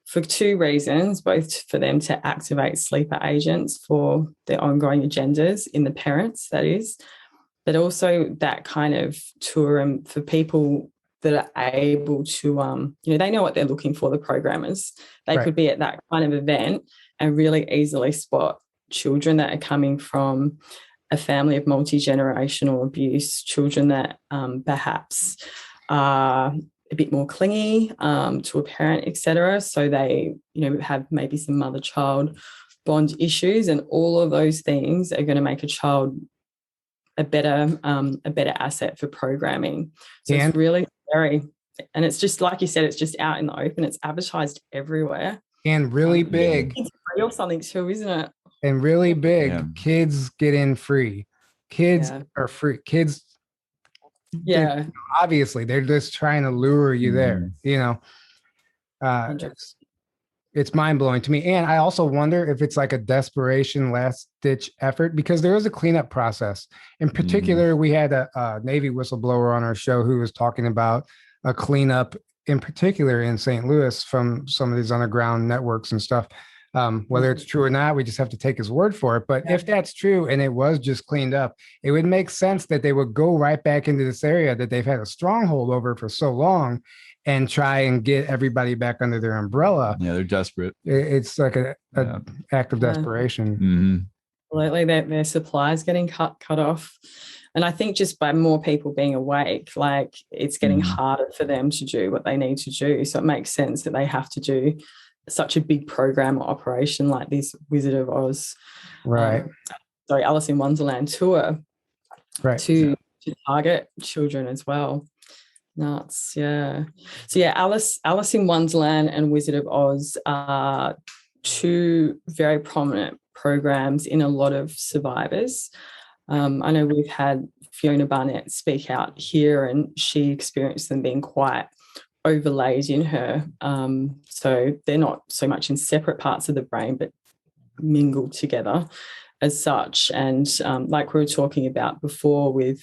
for two reasons, both for them to activate sleeper agents for their ongoing agendas in the parents, that is, but also that kind of tour for people that are able to, they know what they're looking for, the programmers. They could be at that kind of event and really easily spot children that are coming from a family of multi-generational abuse, children that perhaps are a bit more clingy to a parent, etc. So they, have maybe some mother-child bond issues, and all of those things are going to make a child a better asset for programming. So it's really scary, and it's just like you said, it's just out in the open. It's advertised everywhere, and really big. It's free or something too, isn't it? And really big, kids get in free. Kids are free. Kids, obviously, they're just trying to lure you there. It's mind blowing to me. And I also wonder if it's like a desperation, last ditch effort, because there is a cleanup process. In particular, we had a Navy whistleblower on our show who was talking about a cleanup, in particular in St. Louis, from some of these underground networks and stuff. Whether it's true or not, we just have to take his word for it. But if that's true and it was just cleaned up, it would make sense that they would go right back into this area that they've had a stronghold over for so long and try and get everybody back under their umbrella. Yeah, they're desperate. It's like an act of desperation. Mm-hmm. Absolutely, their supply is getting cut off. And I think just by more people being awake, like it's getting harder for them to do what they need to do. So it makes sense that they have to do such a big program or operation like this Wizard of Oz, Alice in Wonderland tour, to target children as well. Nuts, yeah. So Alice in Wonderland and Wizard of Oz are two very prominent programs in a lot of survivors. I know we've had Fiona Barnett speak out here, and she experienced them being quite overlaid in her. So they're not so much in separate parts of the brain, but mingled together as such. And like we were talking about before with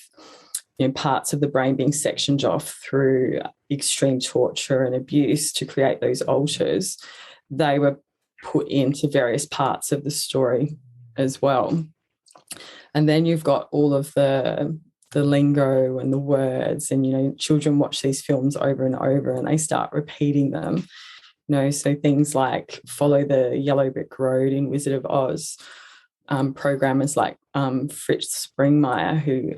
parts of the brain being sectioned off through extreme torture and abuse to create those alters, they were put into various parts of the story as well. And then you've got all of the lingo and the words, and children watch these films over and over and they start repeating them. So things like Follow the Yellow Brick Road in Wizard of Oz, programmers like Fritz Springmeier, who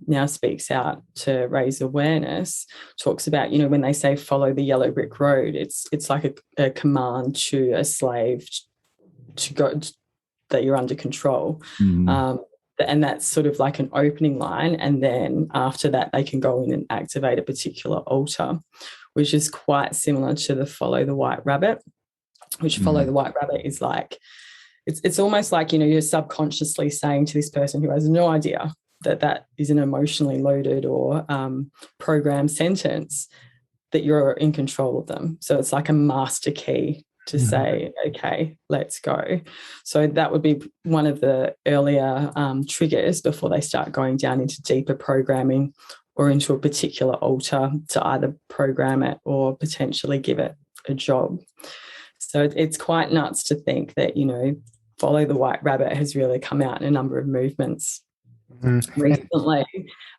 now speaks out to raise awareness, talks about when they say follow the yellow brick road, it's like a command to a slave to go, that you're under control. And that's sort of like an opening line. And then after that, they can go in and activate a particular altar, which is quite similar to the follow the white rabbit, which follow the white rabbit is like, it's almost like, you're subconsciously saying to this person who has no idea that that is an emotionally loaded or programmed sentence, that you're in control of them. So it's like a master key to say, okay, let's go. So that would be one of the earlier triggers before they start going down into deeper programming or into a particular altar to either program it or potentially give it a job. So it's quite nuts to think that, follow the white rabbit has really come out in a number of movements recently.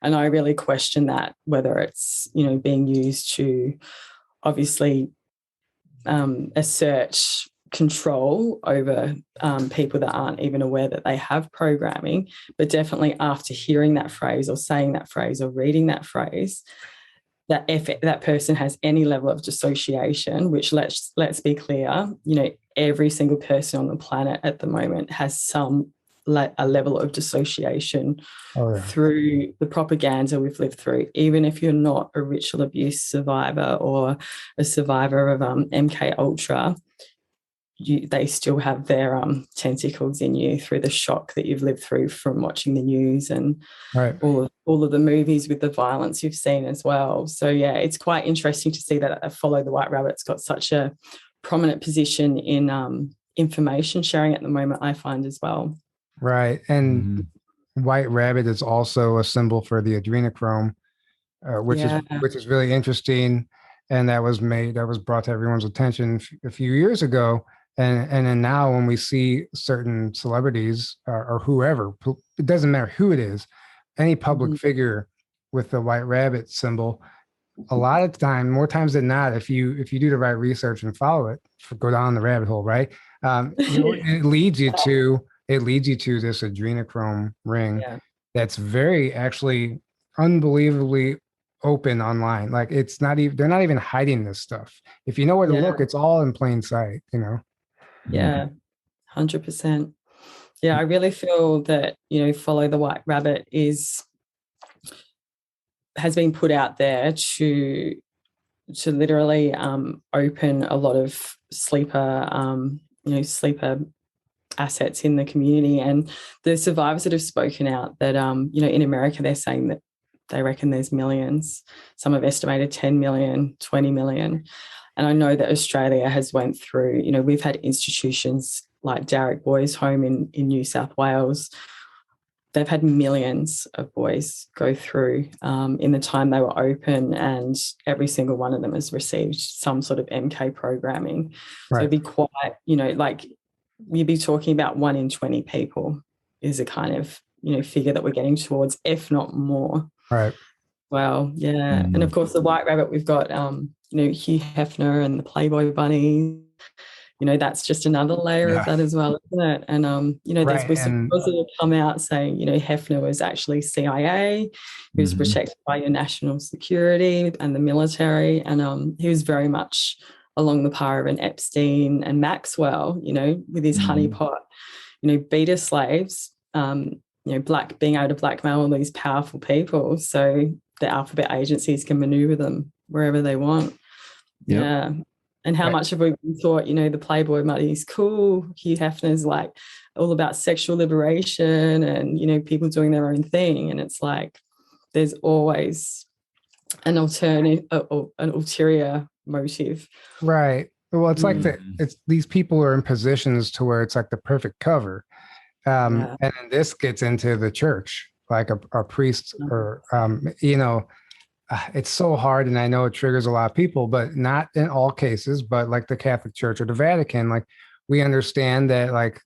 And I really question that, whether it's, being used to obviously assert control over people that aren't even aware that they have programming, but definitely after hearing that phrase or saying that phrase or reading that phrase, that if that person has any level of dissociation, which let's be clear, every single person on the planet at the moment has a level of dissociation through the propaganda we've lived through. Even if you're not a ritual abuse survivor or a survivor of MK Ultra, they still have their tentacles in you through the shock that you've lived through from watching the news and all of the movies with the violence you've seen as well. So yeah, it's quite interesting to see that Follow the White Rabbit's got such a prominent position in information sharing at the moment, I find as well. Right. And white rabbit is also a symbol for the adrenochrome, which is really interesting. And that was brought to everyone's attention a few years ago. And then now when we see certain celebrities or whoever, it doesn't matter who it is, any public figure with the white rabbit symbol, a lot of time, more times than not, if you do the right research and follow it, go down the rabbit hole, right? It leads you to this adrenochrome ring that's very actually unbelievably open online. Like they're not even hiding this stuff. If you know where to look, it's all in plain sight, Yeah, 100%. Yeah, I really feel that, Follow the White Rabbit has been put out there to literally open a lot of sleeper assets in the community. And the survivors that have spoken out that, in America, they're saying that they reckon there's millions. Some have estimated 10 million, 20 million. And I know that Australia has went through, we've had institutions like Darrick Boys Home in New South Wales. They've had millions of boys go through in the time they were open, and every single one of them has received some sort of MK programming. Right. So it'd be quite, you'd be talking about 1 in 20 people is a kind of, figure that we're getting towards, if not more. Right. Well, yeah. And of course, the white rabbit, we've got, Hugh Hefner and the Playboy Bunny. That's just another layer of that as well, isn't it? And, there's whistleblowers that have come out saying, Hefner was actually CIA. He was protected by your national security and the military. And he was very much along the par of an Epstein and Maxwell, with his honeypot, beta slaves, being able to blackmail all these powerful people so the alphabet agencies can maneuver them wherever they want. Yep. Yeah. And how much have we thought, the Playboy Bunny is cool? Hugh Hefner's like all about sexual liberation and, people doing their own thing. And it's like there's always an ulterior motive. Right. Well, it's like these people are in positions to where it's like the perfect cover. And then this gets into the church, like a priest or, it's so hard, and I know it triggers a lot of people, but not in all cases, but like the Catholic Church or the Vatican, like we understand that like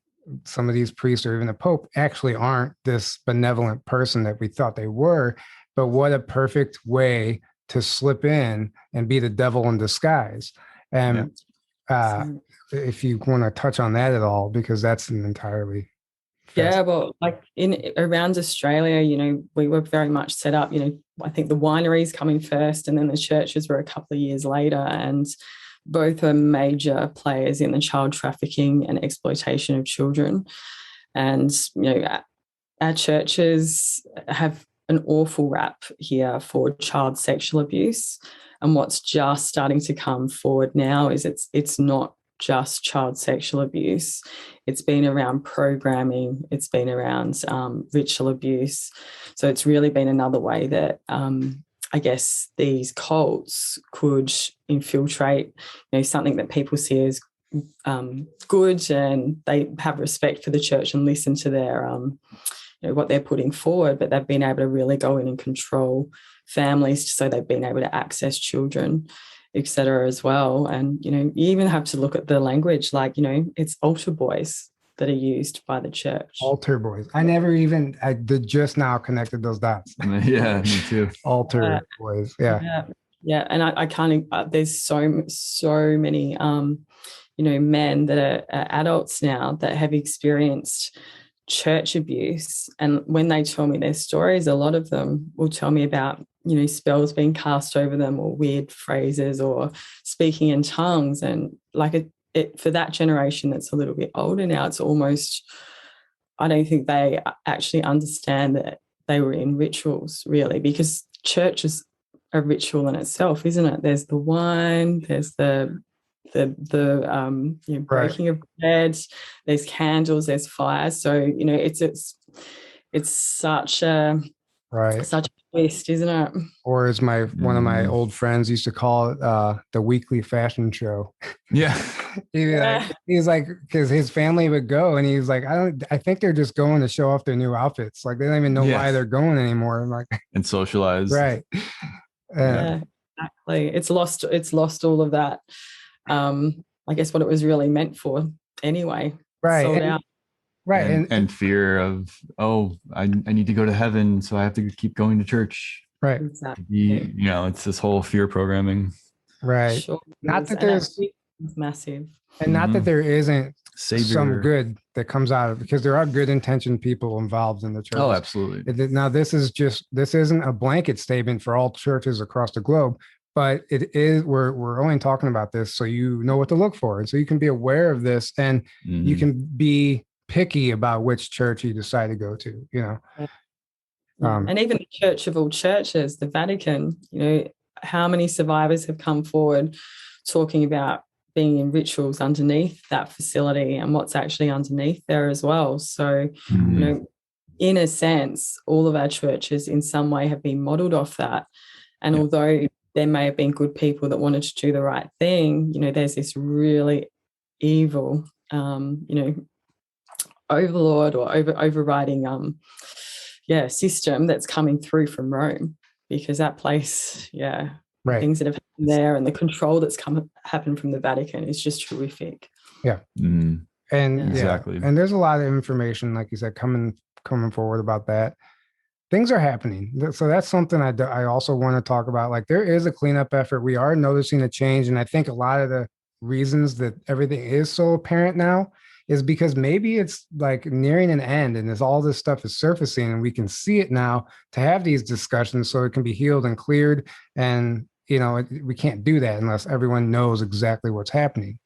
some of these priests or even the Pope actually aren't this benevolent person that we thought they were, but what a perfect way to slip in and be the devil in disguise. And if you want to touch on that at all, because that's an entirely... Yeah, well, like around Australia, we were very much set up, I think the wineries coming first and then the churches were a couple of years later, and both are major players in the child trafficking and exploitation of children. And, our churches have an awful rap here for child sexual abuse. And what's just starting to come forward now is it's not just child sexual abuse. It's been around programming. It's been around ritual abuse. So it's really been another way that I guess these cults could infiltrate, something that people see as good, and they have respect for the church and listen to their what they're putting forward, but they've been able to really go in and control families, so they've been able to access children, etc. as well. And you even have to look at the language, like it's altar boys that are used by the church. Altar boys. I just now connected those dots. Yeah, me too. Altar boys. Yeah. And I can't. There's so many men that are adults now that have experienced church abuse, and when they tell me their stories, a lot of them will tell me about spells being cast over them, or weird phrases, or speaking in tongues. And like it for that generation that's a little bit older now, it's almost, I don't think they actually understand that they were in rituals, really, because church is a ritual in itself, isn't it? There's the wine, there's the breaking of bread, there's candles, there's fire. So it's such a twist, isn't it? Or as one of my old friends used to call it, the weekly fashion show. Yeah. He's like, because his family would go, and he's like, I think they're just going to show off their new outfits. Like they don't even know why they're going anymore. I'm like, and socialize. Right. Yeah, exactly. It's lost all of that. I guess what it was really meant for anyway. Right. Sold out. Right. And fear of, I need to go to heaven, so I have to keep going to church. Right. Exactly. It's this whole fear programming. Right. Sure. Not that there's massive. And not that there isn't Savior. some good that comes out of it, because there are good intentioned people involved in the church. Oh, absolutely. Now, this isn't a blanket statement for all churches across the globe, but it is, we're only talking about this so you know what to look for. And so you can be aware of this, and you can be picky about which church you decide to go to, and even the Church of all churches, the Vatican, how many survivors have come forward talking about being in rituals underneath that facility and what's actually underneath there as well. So, in a sense, all of our churches in some way have been modeled off that. And although there may have been good people that wanted to do the right thing, there's this really evil, overlord or overriding, system that's coming through from Rome, because that place, right, things that have happened there and the control that's happened from the Vatican is just horrific. Yeah. And exactly. And there's a lot of information, like you said, coming forward about that. Things are happening. So that's something I also want to talk about. Like, there is a cleanup effort. We are noticing a change. And I think a lot of the reasons that everything is so apparent now is because maybe it's like nearing an end, and as all this stuff is surfacing and we can see it now, to have these discussions so it can be healed and cleared. And, we can't do that unless everyone knows exactly what's happening.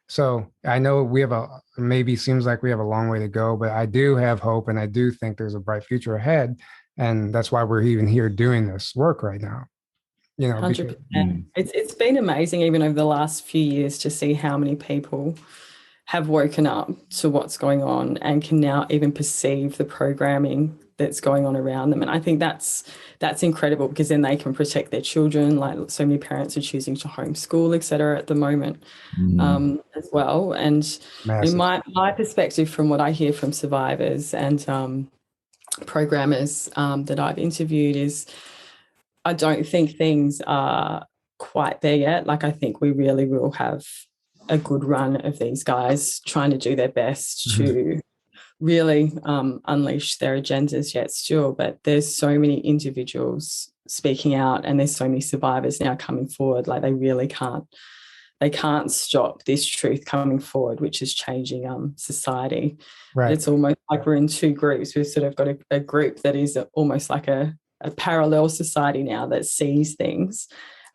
So I know maybe seems like we have a long way to go, but I do have hope, and I do think there's a bright future ahead. And that's why we're even here doing this work right now. 100%. It's been amazing, even over the last few years, to see how many people have woken up to what's going on and can now even perceive the programming that's going on around them. And I think that's incredible, because then they can protect their children. Like, so many parents are choosing to homeschool, et cetera, at the moment, as well. And in my perspective, from what I hear from survivors and programmers that I've interviewed, is I don't think things are quite there yet. Like, I think we really will have a good run of these guys trying to do their best to really unleash their agendas yet still. But there's so many individuals speaking out, and there's so many survivors now coming forward. Like, they really can't stop this truth coming forward, which is changing society. Right. It's almost like we're in two groups. We've sort of got a group that is almost like a parallel society now that sees things.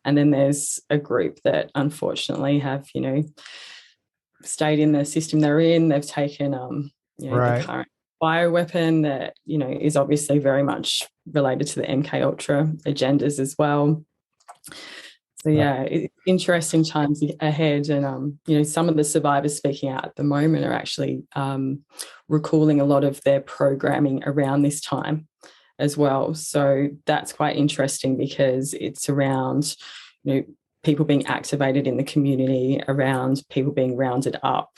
And then there's a group that unfortunately have, stayed in the system they're in. They've taken, the current bioweapon that, you know, is obviously very much related to the MK Ultra agendas as well. So yeah, it's interesting times ahead, and you know, some of the survivors speaking out at the moment are actually recalling a lot of their programming around this time as well. So that's quite interesting because it's around, you know, people being activated in the community, around people being rounded up,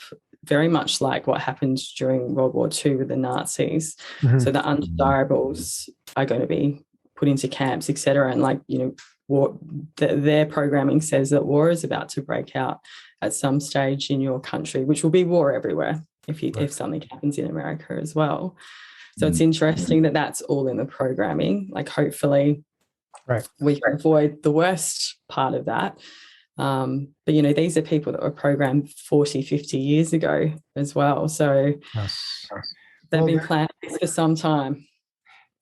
very much like what happened during World War II with the Nazis. Mhm. So the undesirables are going to be put into camps, etc. And like, you know, their programming says that war is about to break out at some stage in your country, which will be war everywhere if something happens in America as well. So it's interesting that that's all in the programming. Like, hopefully we can avoid the worst part of that. But, you know, these are people that were programmed 40, 50 years ago as well. So they've been planning this for some time.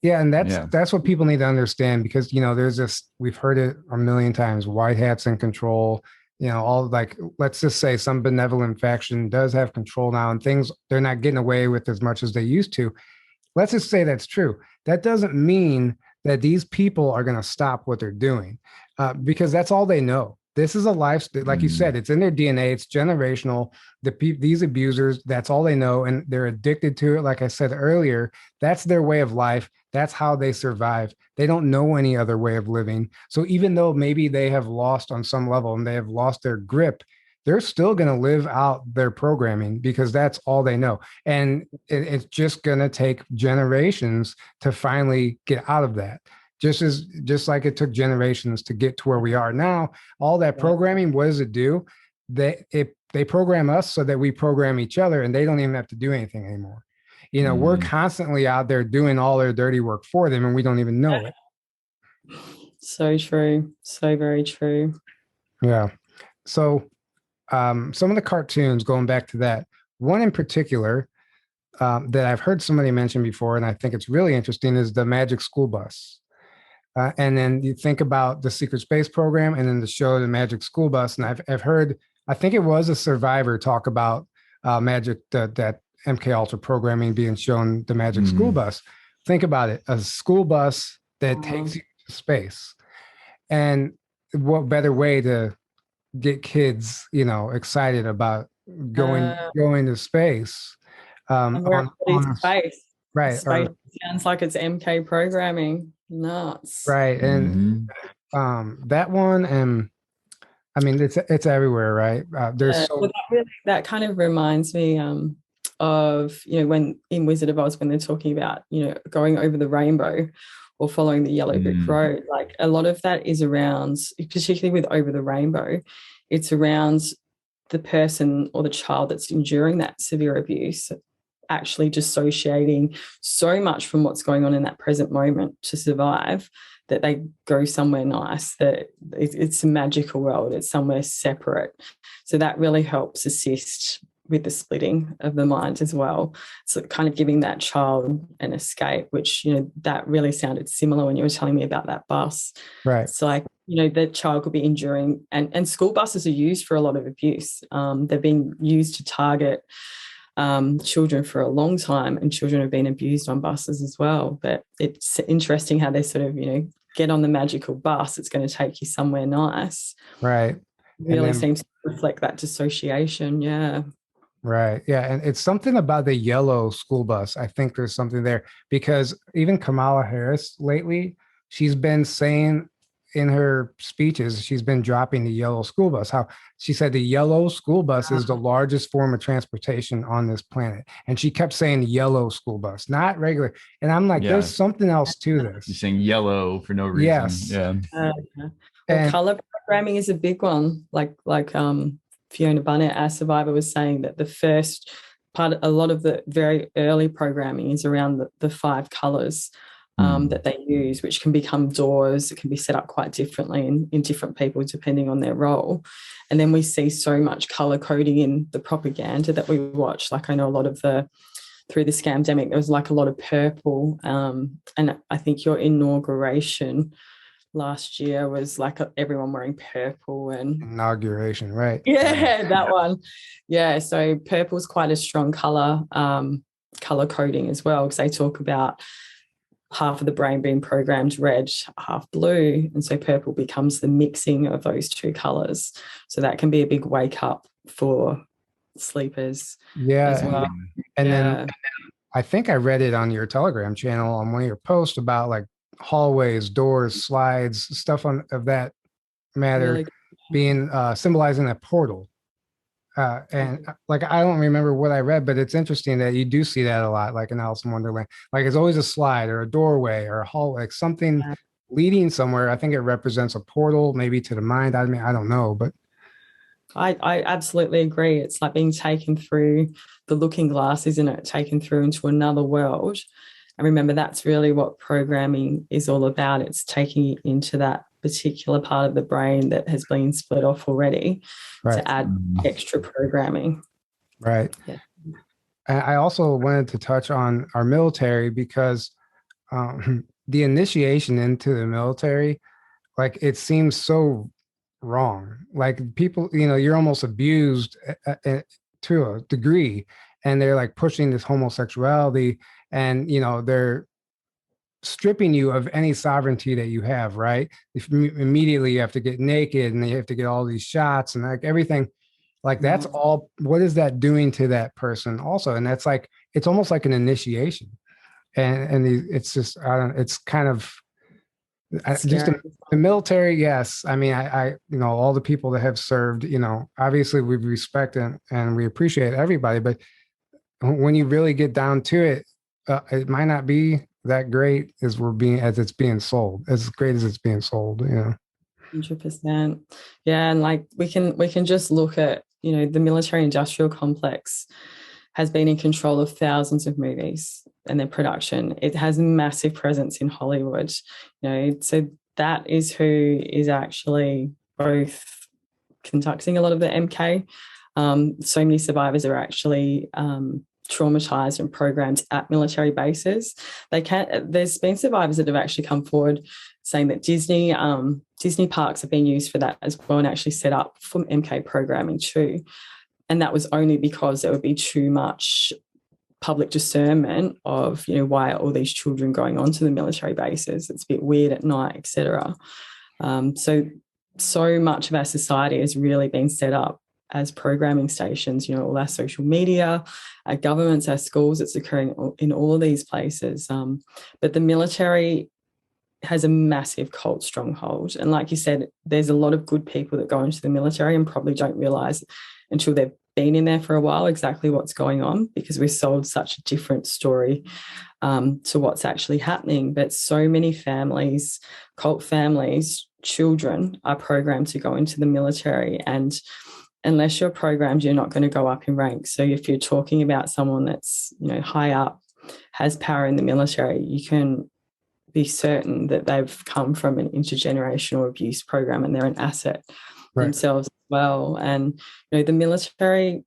Yeah, and that's what people need to understand, because, you know, there's this, we've heard it a million times, white hats in control, you know, all, like, let's just say some benevolent faction does have control now, and things, they're not getting away with as much as they used to. Let's just say that's true. That doesn't mean that these people are going to stop what they're doing, because that's all they know. This is a life, like you said, it's in their DNA, it's generational. These abusers, that's all they know, and they're addicted to it. Like I said earlier, that's their way of life. That's how they survive. They don't know any other way of living. So even though maybe they have lost on some level and they have lost their grip, they're still going to live out their programming, because that's all they know. And it's just going to take generations to finally get out of that. Just like it took generations to get to where we are now. All that programming, what does it do? They program us so that we program each other, and they don't even have to do anything anymore. You know, we're constantly out there doing all their dirty work for them, and we don't even know it. So true. So very true. Yeah. So some of the cartoons, going back to that, one in particular that I've heard somebody mention before, and I think it's really interesting, is the Magic School Bus. And then you think about the Secret Space Program, and then the show, The Magic School Bus. And I've heard, I think it was a survivor talk about that MK Ultra programming being shown, the Magic School Bus. Think about it, a school bus that takes you to space. And what better way to get kids, you know, excited about going to space? On space. Right. Space sounds like it's MK programming. Nuts. Right. And that one, and I mean, it's everywhere, right? There's that kind of reminds me of, you know, when in Wizard of Oz, when they're talking about, you know, going over the rainbow or following the yellow brick road, like a lot of that is around, particularly with Over the Rainbow, it's around the person or the child that's enduring that severe abuse actually dissociating so much from what's going on in that present moment to survive, that they go somewhere nice, that it's a magical world, it's somewhere separate. So that really helps assist with the splitting of the mind as well. So kind of giving that child an escape, which, you know, that really sounded similar when you were telling me about that bus. Right. It's like, you know, the child could be enduring, and school buses are used for a lot of abuse. They've been used to target children for a long time, and children have been abused on buses as well. But it's interesting how they sort of, you know, get on the magical bus, it's going to take you somewhere nice. Right. Really seems to reflect that dissociation. Yeah. Right. Yeah. And it's something about the yellow school bus. I think there's something there, because even Kamala Harris lately, she's been saying in her speeches, she's been dropping the yellow school bus. How she said the yellow school bus is the largest form of transportation on this planet. And she kept saying yellow school bus, not regular. And I'm like, there's something else to this. You're saying yellow for no reason. Yes. Yeah. Well, color programming is a big one. Like Fiona Barnett, our survivor, was saying that the first part, a lot of the very early programming is around the 5 colors that they use, which can become doors. It can be set up quite differently in different people depending on their role. And then we see so much color coding in the propaganda that we watch. Like, I know a lot of through the scamdemic, there was like a lot of purple. And I think your inauguration last year was like everyone wearing purple. And inauguration, right? Yeah, that one. Yeah, so purple's quite a strong color. color coding as well, because they talk about half of the brain being programmed red, half blue. And so purple becomes the mixing of those two colors. So that can be a big wake up for sleepers as well. And then I think I read it on your Telegram channel on one of your posts about like hallways, doors, slides, stuff of that matter, really being symbolizing a portal. And like, I don't remember what I read, but it's interesting that you do see that a lot, like in Alice in Wonderland. Like it's always a slide or a doorway or a hallway, like something leading somewhere. I think it represents a portal, maybe to the mind. I mean, I don't know, but I absolutely agree. It's like being taken through the looking glass, isn't it? Taken through into another world. And remember, that's really what programming is all about. It's taking you into that particular part of the brain that has been split off already to add extra programming. Right. Yeah. And I also wanted to touch on our military because the initiation into the military, like it seems so wrong. Like people, you know, you're almost abused to a degree, and they're like pushing this homosexuality, and you know they're stripping you of any sovereignty that you have, right? If immediately you have to get naked and you have to get all these shots and like everything, like that's all. What is that doing to that person also? And that's like, it's almost like an initiation, and it's just, I don't, it's kind of just the military. Yes. I mean, I, you know, all the people that have served, you know, obviously we respect and we appreciate everybody, but when you really get down to it, it might not be that great as it's being sold, as great as it's being sold, you know. 100%. Yeah. And like we can just look at, you know, the military industrial complex has been in control of thousands of movies and their production. It has a massive presence in Hollywood, you know, so that is who is actually both conducting a lot of the MK. So many survivors are actually traumatized and programmed at military bases. There's been survivors that have actually come forward saying that Disney parks have been used for that as well and actually set up for MK programming too. And that was only because there would be too much public discernment of, you know, why are all these children going onto the military bases? It's a bit weird at night, etc. So much of our society has really been set up as programming stations, you know, all our social media, our governments, our schools. It's occurring in all of these places. But the military has a massive cult stronghold. And like you said, there's a lot of good people that go into the military and probably don't realise until they've been in there for a while exactly what's going on, because we're sold such a different story to what's actually happening. But so many families, cult families, children are programmed to go into the military, and unless you're programmed, you're not going to go up in ranks. So if you're talking about someone that's, you know, high up, has power in the military, you can be certain that they've come from an intergenerational abuse program and they're an asset themselves as well. And, you know, the military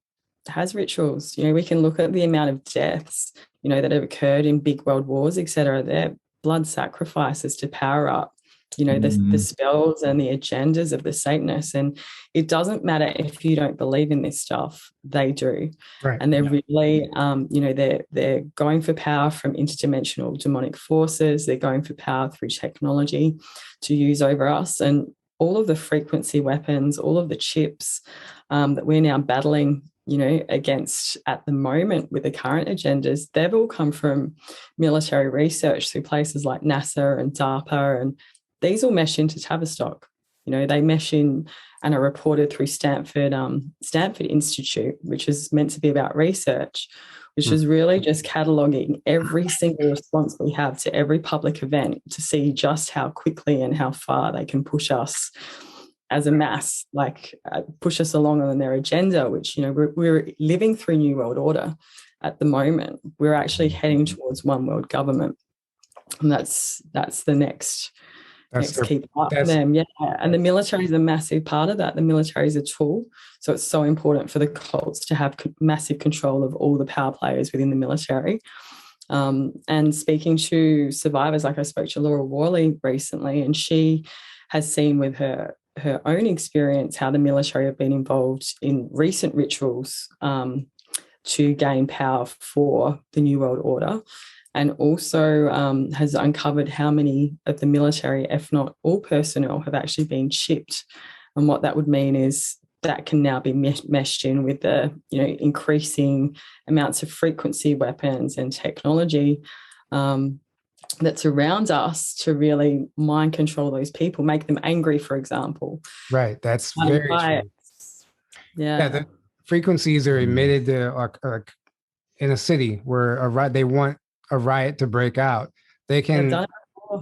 has rituals. You know, we can look at the amount of deaths, you know, that have occurred in big world wars, etc. They're blood sacrifices to power up, you know, the spells and the agendas of the Satanists. And it doesn't matter if you don't believe in this stuff, they do. Right. And they're really, you know, they're going for power from interdimensional demonic forces. They're going for power through technology to use over us. And all of the frequency weapons, all of the chips that we're now battling, you know, against at the moment with the current agendas, they've all come from military research through places like NASA and DARPA, and these all mesh into Tavistock. You know, they mesh in and are reported through Stanford Institute, which is meant to be about research, which is really just cataloguing every single response we have to every public event to see just how quickly and how far they can push us as a mass, like push us along on their agenda, which, you know, we're living through New World Order at the moment. We're actually heading towards one world government. And that's the next key part for them. Yeah. And the military is a massive part of that. The military is a tool. So it's so important for the cults to have massive control of all the power players within the military. And speaking to survivors, like I spoke to Laura Worley recently, and she has seen with her own experience how the military have been involved in recent rituals to gain power for the New World Order, and also has uncovered how many of the military, if not all personnel, have actually been chipped. And what that would mean is that can now be meshed in with the increasing amounts of frequency weapons and technology that surrounds us to really mind control those people, make them angry, for example. Right. That's very true. Yeah. The frequencies are emitted to, in a city where they want a riot to break out. They can,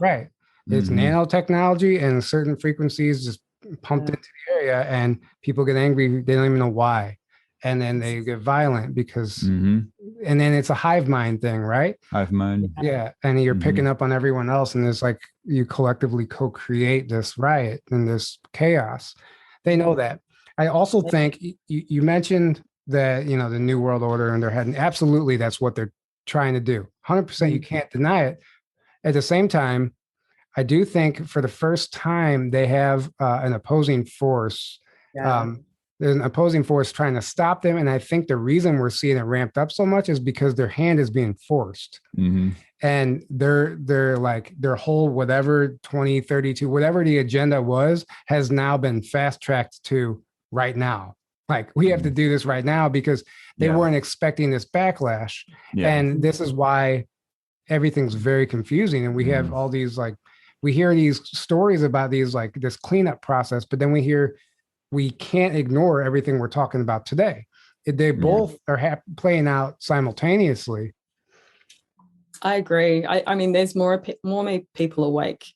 right. It's nanotechnology, and certain frequencies just pumped into the area, and people get angry. They don't even know why. And then they get violent because, and then it's a hive mind thing, right? Hive mind. Yeah. And you're picking up on everyone else. And it's like you collectively co-create this riot and this chaos. They know that. I also think you mentioned that, the New World Order in their head, and absolutely that's what they're trying to do. 100%, you can't deny it. At the same time, I do think for the first time they have an opposing force. There's an opposing force trying to stop them. And I think the reason we're seeing it ramped up so much is because their hand is being forced. And they're like their whole whatever 2032, whatever the agenda was, has now been fast tracked to right now. Like we have to do this right now because they weren't expecting this backlash. And this is why everything's very confusing. And we have all these we hear these stories about these this cleanup process, but then we can't ignore everything we're talking about today. They both are playing out simultaneously. I agree. I mean, there's more people awake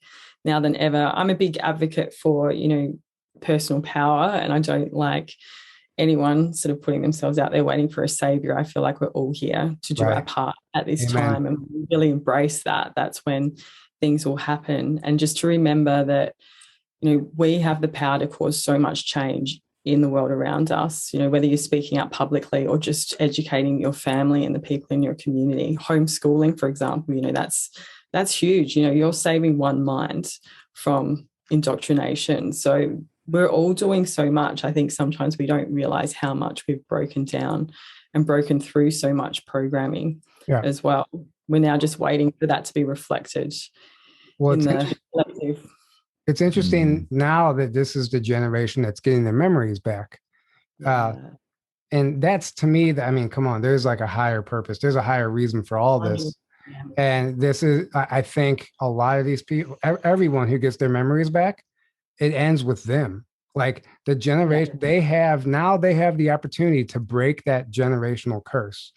now than ever. I'm a big advocate for, personal power, and I don't like anyone sort of putting themselves out there waiting for a savior. I feel like we're all here to do our part at this time, and really embrace that. That's when things will happen. And just to remember that, we have the power to cause so much change in the world around us, whether you're speaking out publicly or just educating your family and the people in your community. Homeschooling, for example, that's huge. You're saving one mind from indoctrination. So we're all doing so much. I think sometimes we don't realize how much we've broken down and broken through so much programming as well. We're now just waiting for that to be reflected in the collective. It's interesting now that this is the generation that's getting their memories back. And that's, to me, come on, there's a higher purpose. There's a higher reason for all this. And this is, I think a lot of these people, everyone who gets their memories back, it ends with them. Like the generation they have the opportunity to break that generational curse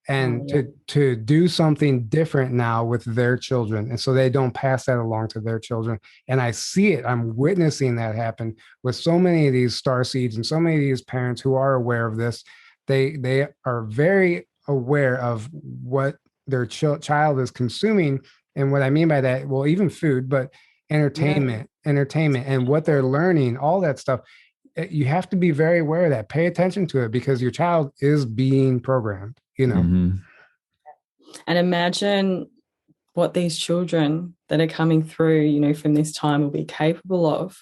and to do something different now with their children. And so they don't pass that along to their children. And I see it, I'm witnessing that happen with so many of these starseeds and so many of these parents who are aware of this. They are very aware of what their child is consuming. And what I mean by that, well, even food, but entertainment and what they're learning, all that stuff. You have to be very aware of that. Pay attention to it because your child is being programmed, And imagine what these children that are coming through, from this time will be capable of.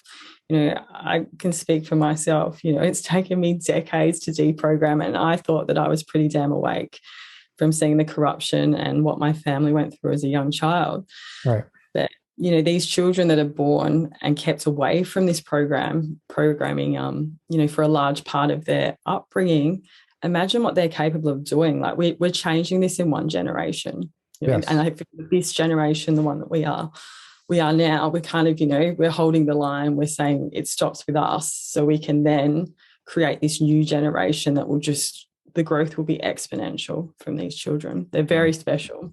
I can speak for myself. It's taken me decades to deprogram, and I thought that I was pretty damn awake from seeing the corruption and what my family went through as a young child. Right. But these children that are born and kept away from this programming, for a large part of their upbringing, imagine what they're capable of doing. Like we're changing this in one generation. And I think this generation, the one that we are now, we're kind of, we're holding the line. We're saying it stops with us, so we can then create this new generation that will the growth will be exponential from these children. They're very special.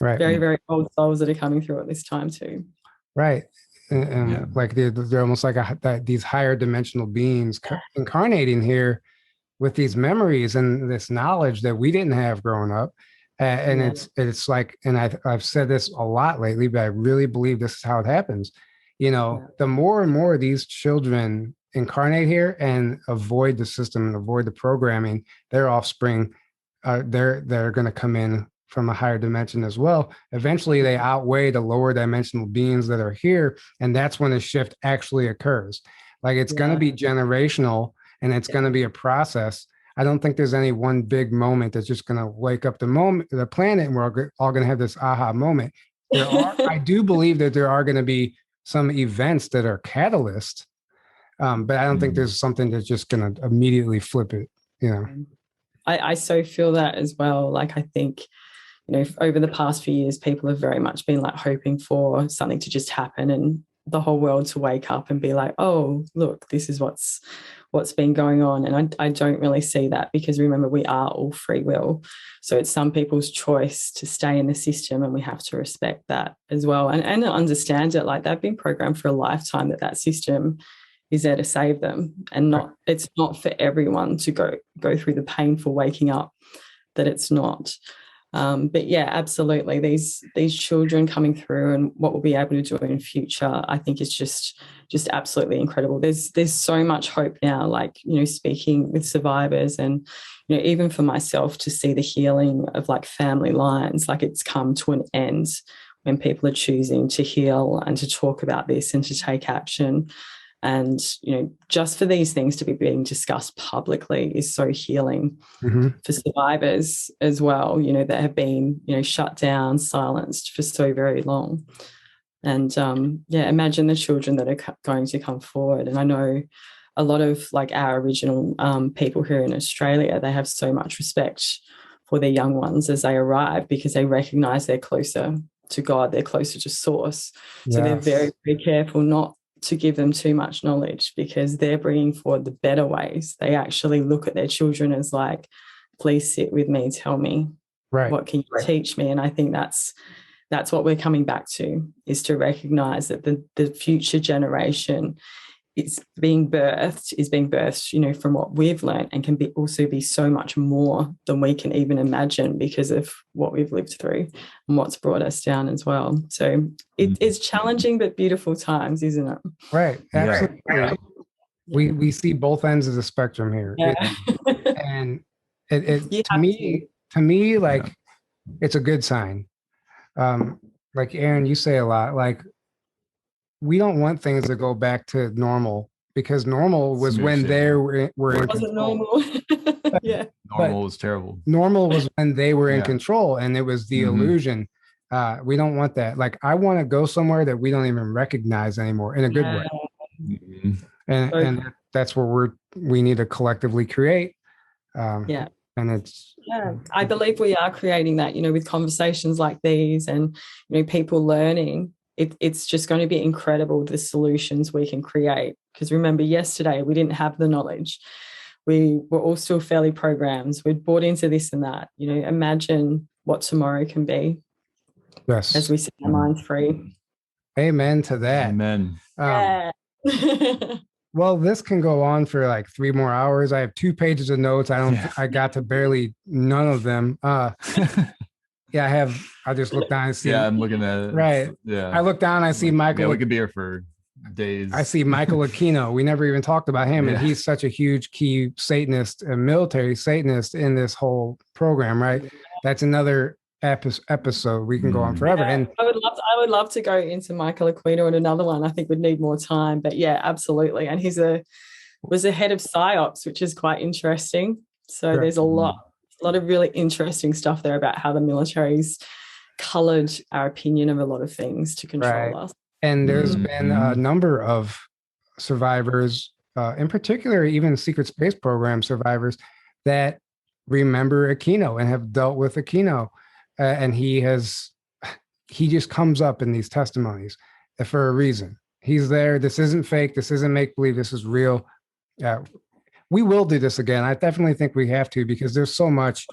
Right. Very, very old souls that are coming through at this time too. Right. And like they're almost like these higher dimensional beings incarnating here with these memories and this knowledge that we didn't have growing up. And it's like, and I've said this a lot lately, but I really believe this is how it happens. The more and more these children incarnate here and avoid the system and avoid the programming, their offspring, they're going to come in from a higher dimension as well. Eventually they outweigh the lower dimensional beings that are here. And that's when the shift actually occurs. Like it's going to be generational and it's going to be a process. I don't think there's any one big moment that's just going to wake up the planet, and we're all going to have this aha moment. I do believe that there are going to be some events that are catalysts, but I don't think there's something that's just going to immediately flip it. I so feel that as well. Like, I think, over the past few years, people have very much been like hoping for something to just happen and the whole world to wake up and be like, oh, look, this is what's been going on. And I don't really see that, because remember, we are all free will. So it's some people's choice to stay in the system, and we have to respect that as well. And understand it. Like, they've been programmed for a lifetime that system is there to save them, and it's not for everyone to go through the painful waking up that it's not. But yeah, absolutely. These children coming through and what we'll be able to do in future, I think is just absolutely incredible. There's so much hope now, like, speaking with survivors, and, even for myself to see the healing of like family lines, like it's come to an end when people are choosing to heal and to talk about this and to take action. And, just for these things to be being discussed publicly is so healing for survivors as well, that have been, shut down, silenced for so very long. And, imagine the children that are going to come forward. And I know a lot of like our original people here in Australia, they have so much respect for their young ones as they arrive, because they recognise they're closer to God, they're closer to source. Yes. So they're very, very careful not to give them too much knowledge, because they're bringing forward the better ways. They actually look at their children as like, please sit with me, tell me, what can you teach me? And I think that's what we're coming back to, is to recognise that the future generation is being birthed, from what we've learned, and can also be so much more than we can even imagine, because of what we've lived through and what's brought us down as well. So it's challenging but beautiful times, isn't it? Right. Absolutely. Yeah. We see both ends of the spectrum here. Yeah. To me, like, it's a good sign. Like Aaron, you say a lot, like, we don't want things to go back to normal, because normal was when they were in control. Normal. Yeah. Normal was terrible. Normal was when they were in control, and it was the illusion. We don't want that. Like, I want to go somewhere that we don't even recognize anymore, in a good way. And that's where we need to collectively create. And it's I believe we are creating that, with conversations like these, and people learning. It's just going to be incredible, the solutions we can create. Because remember, yesterday we didn't have the knowledge. We were all still fairly programmed. We'd bought into this and that. Imagine what tomorrow can be. Yes. As we set our minds free. Amen to that. Amen. Well, this can go on for like 3 more hours. I have 2 pages of notes. I got to barely none of them. I just look down and see. Yeah, I'm looking at it. Right. Yeah. I look down, I see Michael. Yeah, we could be here for days. I see Michael Aquino. We never even talked about him. And he's such a huge key Satanist and military Satanist in this whole program, right? That's another episode. We can go on forever. And I would love to go into Michael Aquino and another one. I think we'd need more time. But yeah, absolutely. And he was a head of PSYOPs, which is quite interesting. So there's a lot of really interesting stuff there about how the military's coloured our opinion of a lot of things to control us. And there's been a number of survivors, in particular, even secret space program survivors, that remember Aquino and have dealt with Aquino. And he just comes up in these testimonies for a reason. He's there. This isn't fake. This isn't make-believe. This is real. We will do this again. I definitely think we have to, because there's so much.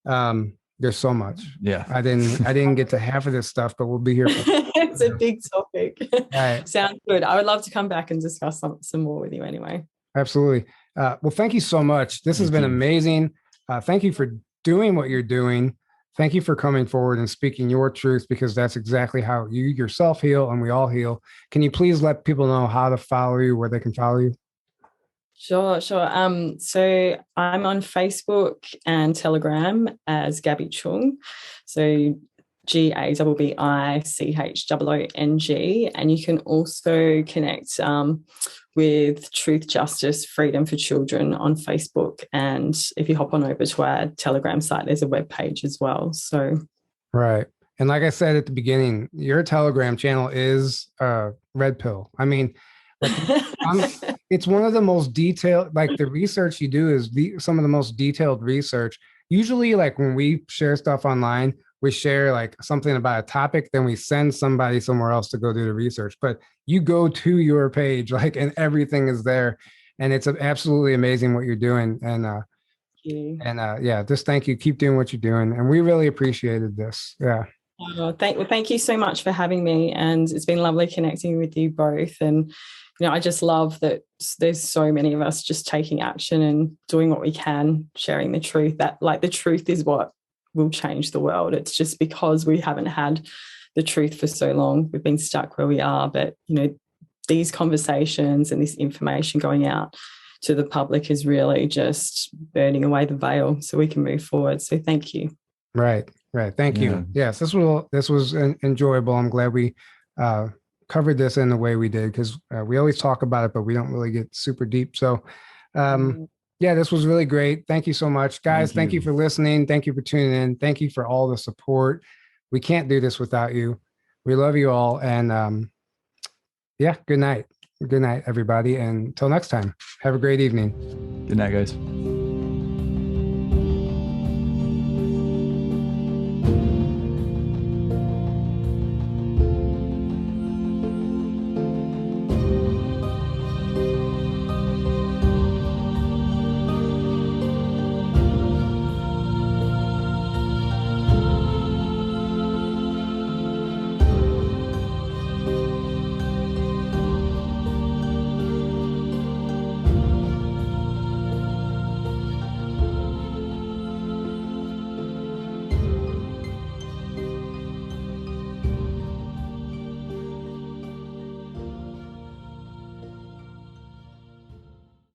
There's so much. Yeah. I didn't get to half of this stuff, but we'll be here. It's a big topic. Right. Sounds good. I would love to come back and discuss some more with you anyway. Absolutely. Well, thank you so much. This has been amazing. Thank you for doing what you're doing. Thank you for coming forward and speaking your truth, because that's exactly how you yourself heal, and we all heal. Can you please let people know how to follow you, where they can follow you? Sure. So I'm on Facebook and Telegram as Gabbi Choong. So GABBICHOONG. And you can also connect with Truth, Justice, Freedom for Children on Facebook. And if you hop on over to our Telegram site, there's a webpage as well. So, right. And like I said at the beginning, your Telegram channel is red pill. I mean, like, it's one of the most detailed, like the research you do is some of the most detailed research. Usually, like when we share stuff online, we share like something about a topic, then we send somebody somewhere else to go do the research. But you go to your page, like, and everything is there. And it's absolutely amazing what you're doing. And yeah, just thank you. Keep doing what you're doing. And we really appreciated this. Yeah. Thank you so much for having me. And it's been lovely connecting with you both. And, I just love that there's so many of us just taking action and doing what we can, sharing the truth. That, like, the truth is what will change the world. It's just because we haven't had the truth for so long, we've been stuck where we are. But, these conversations and this information going out to the public is really just burning away the veil so we can move forward. So thank you. Right. Thank you. Yes, this was enjoyable. I'm glad we covered this in the way we did, because we always talk about it, but we don't really get super deep. So, yeah, this was really great. Thank you so much, guys. Thank you for listening. Thank you for tuning in. Thank you for all the support. We can't do this without you. We love you all. And yeah, good night. Good night, everybody. And until next time, have a great evening. Good night, guys.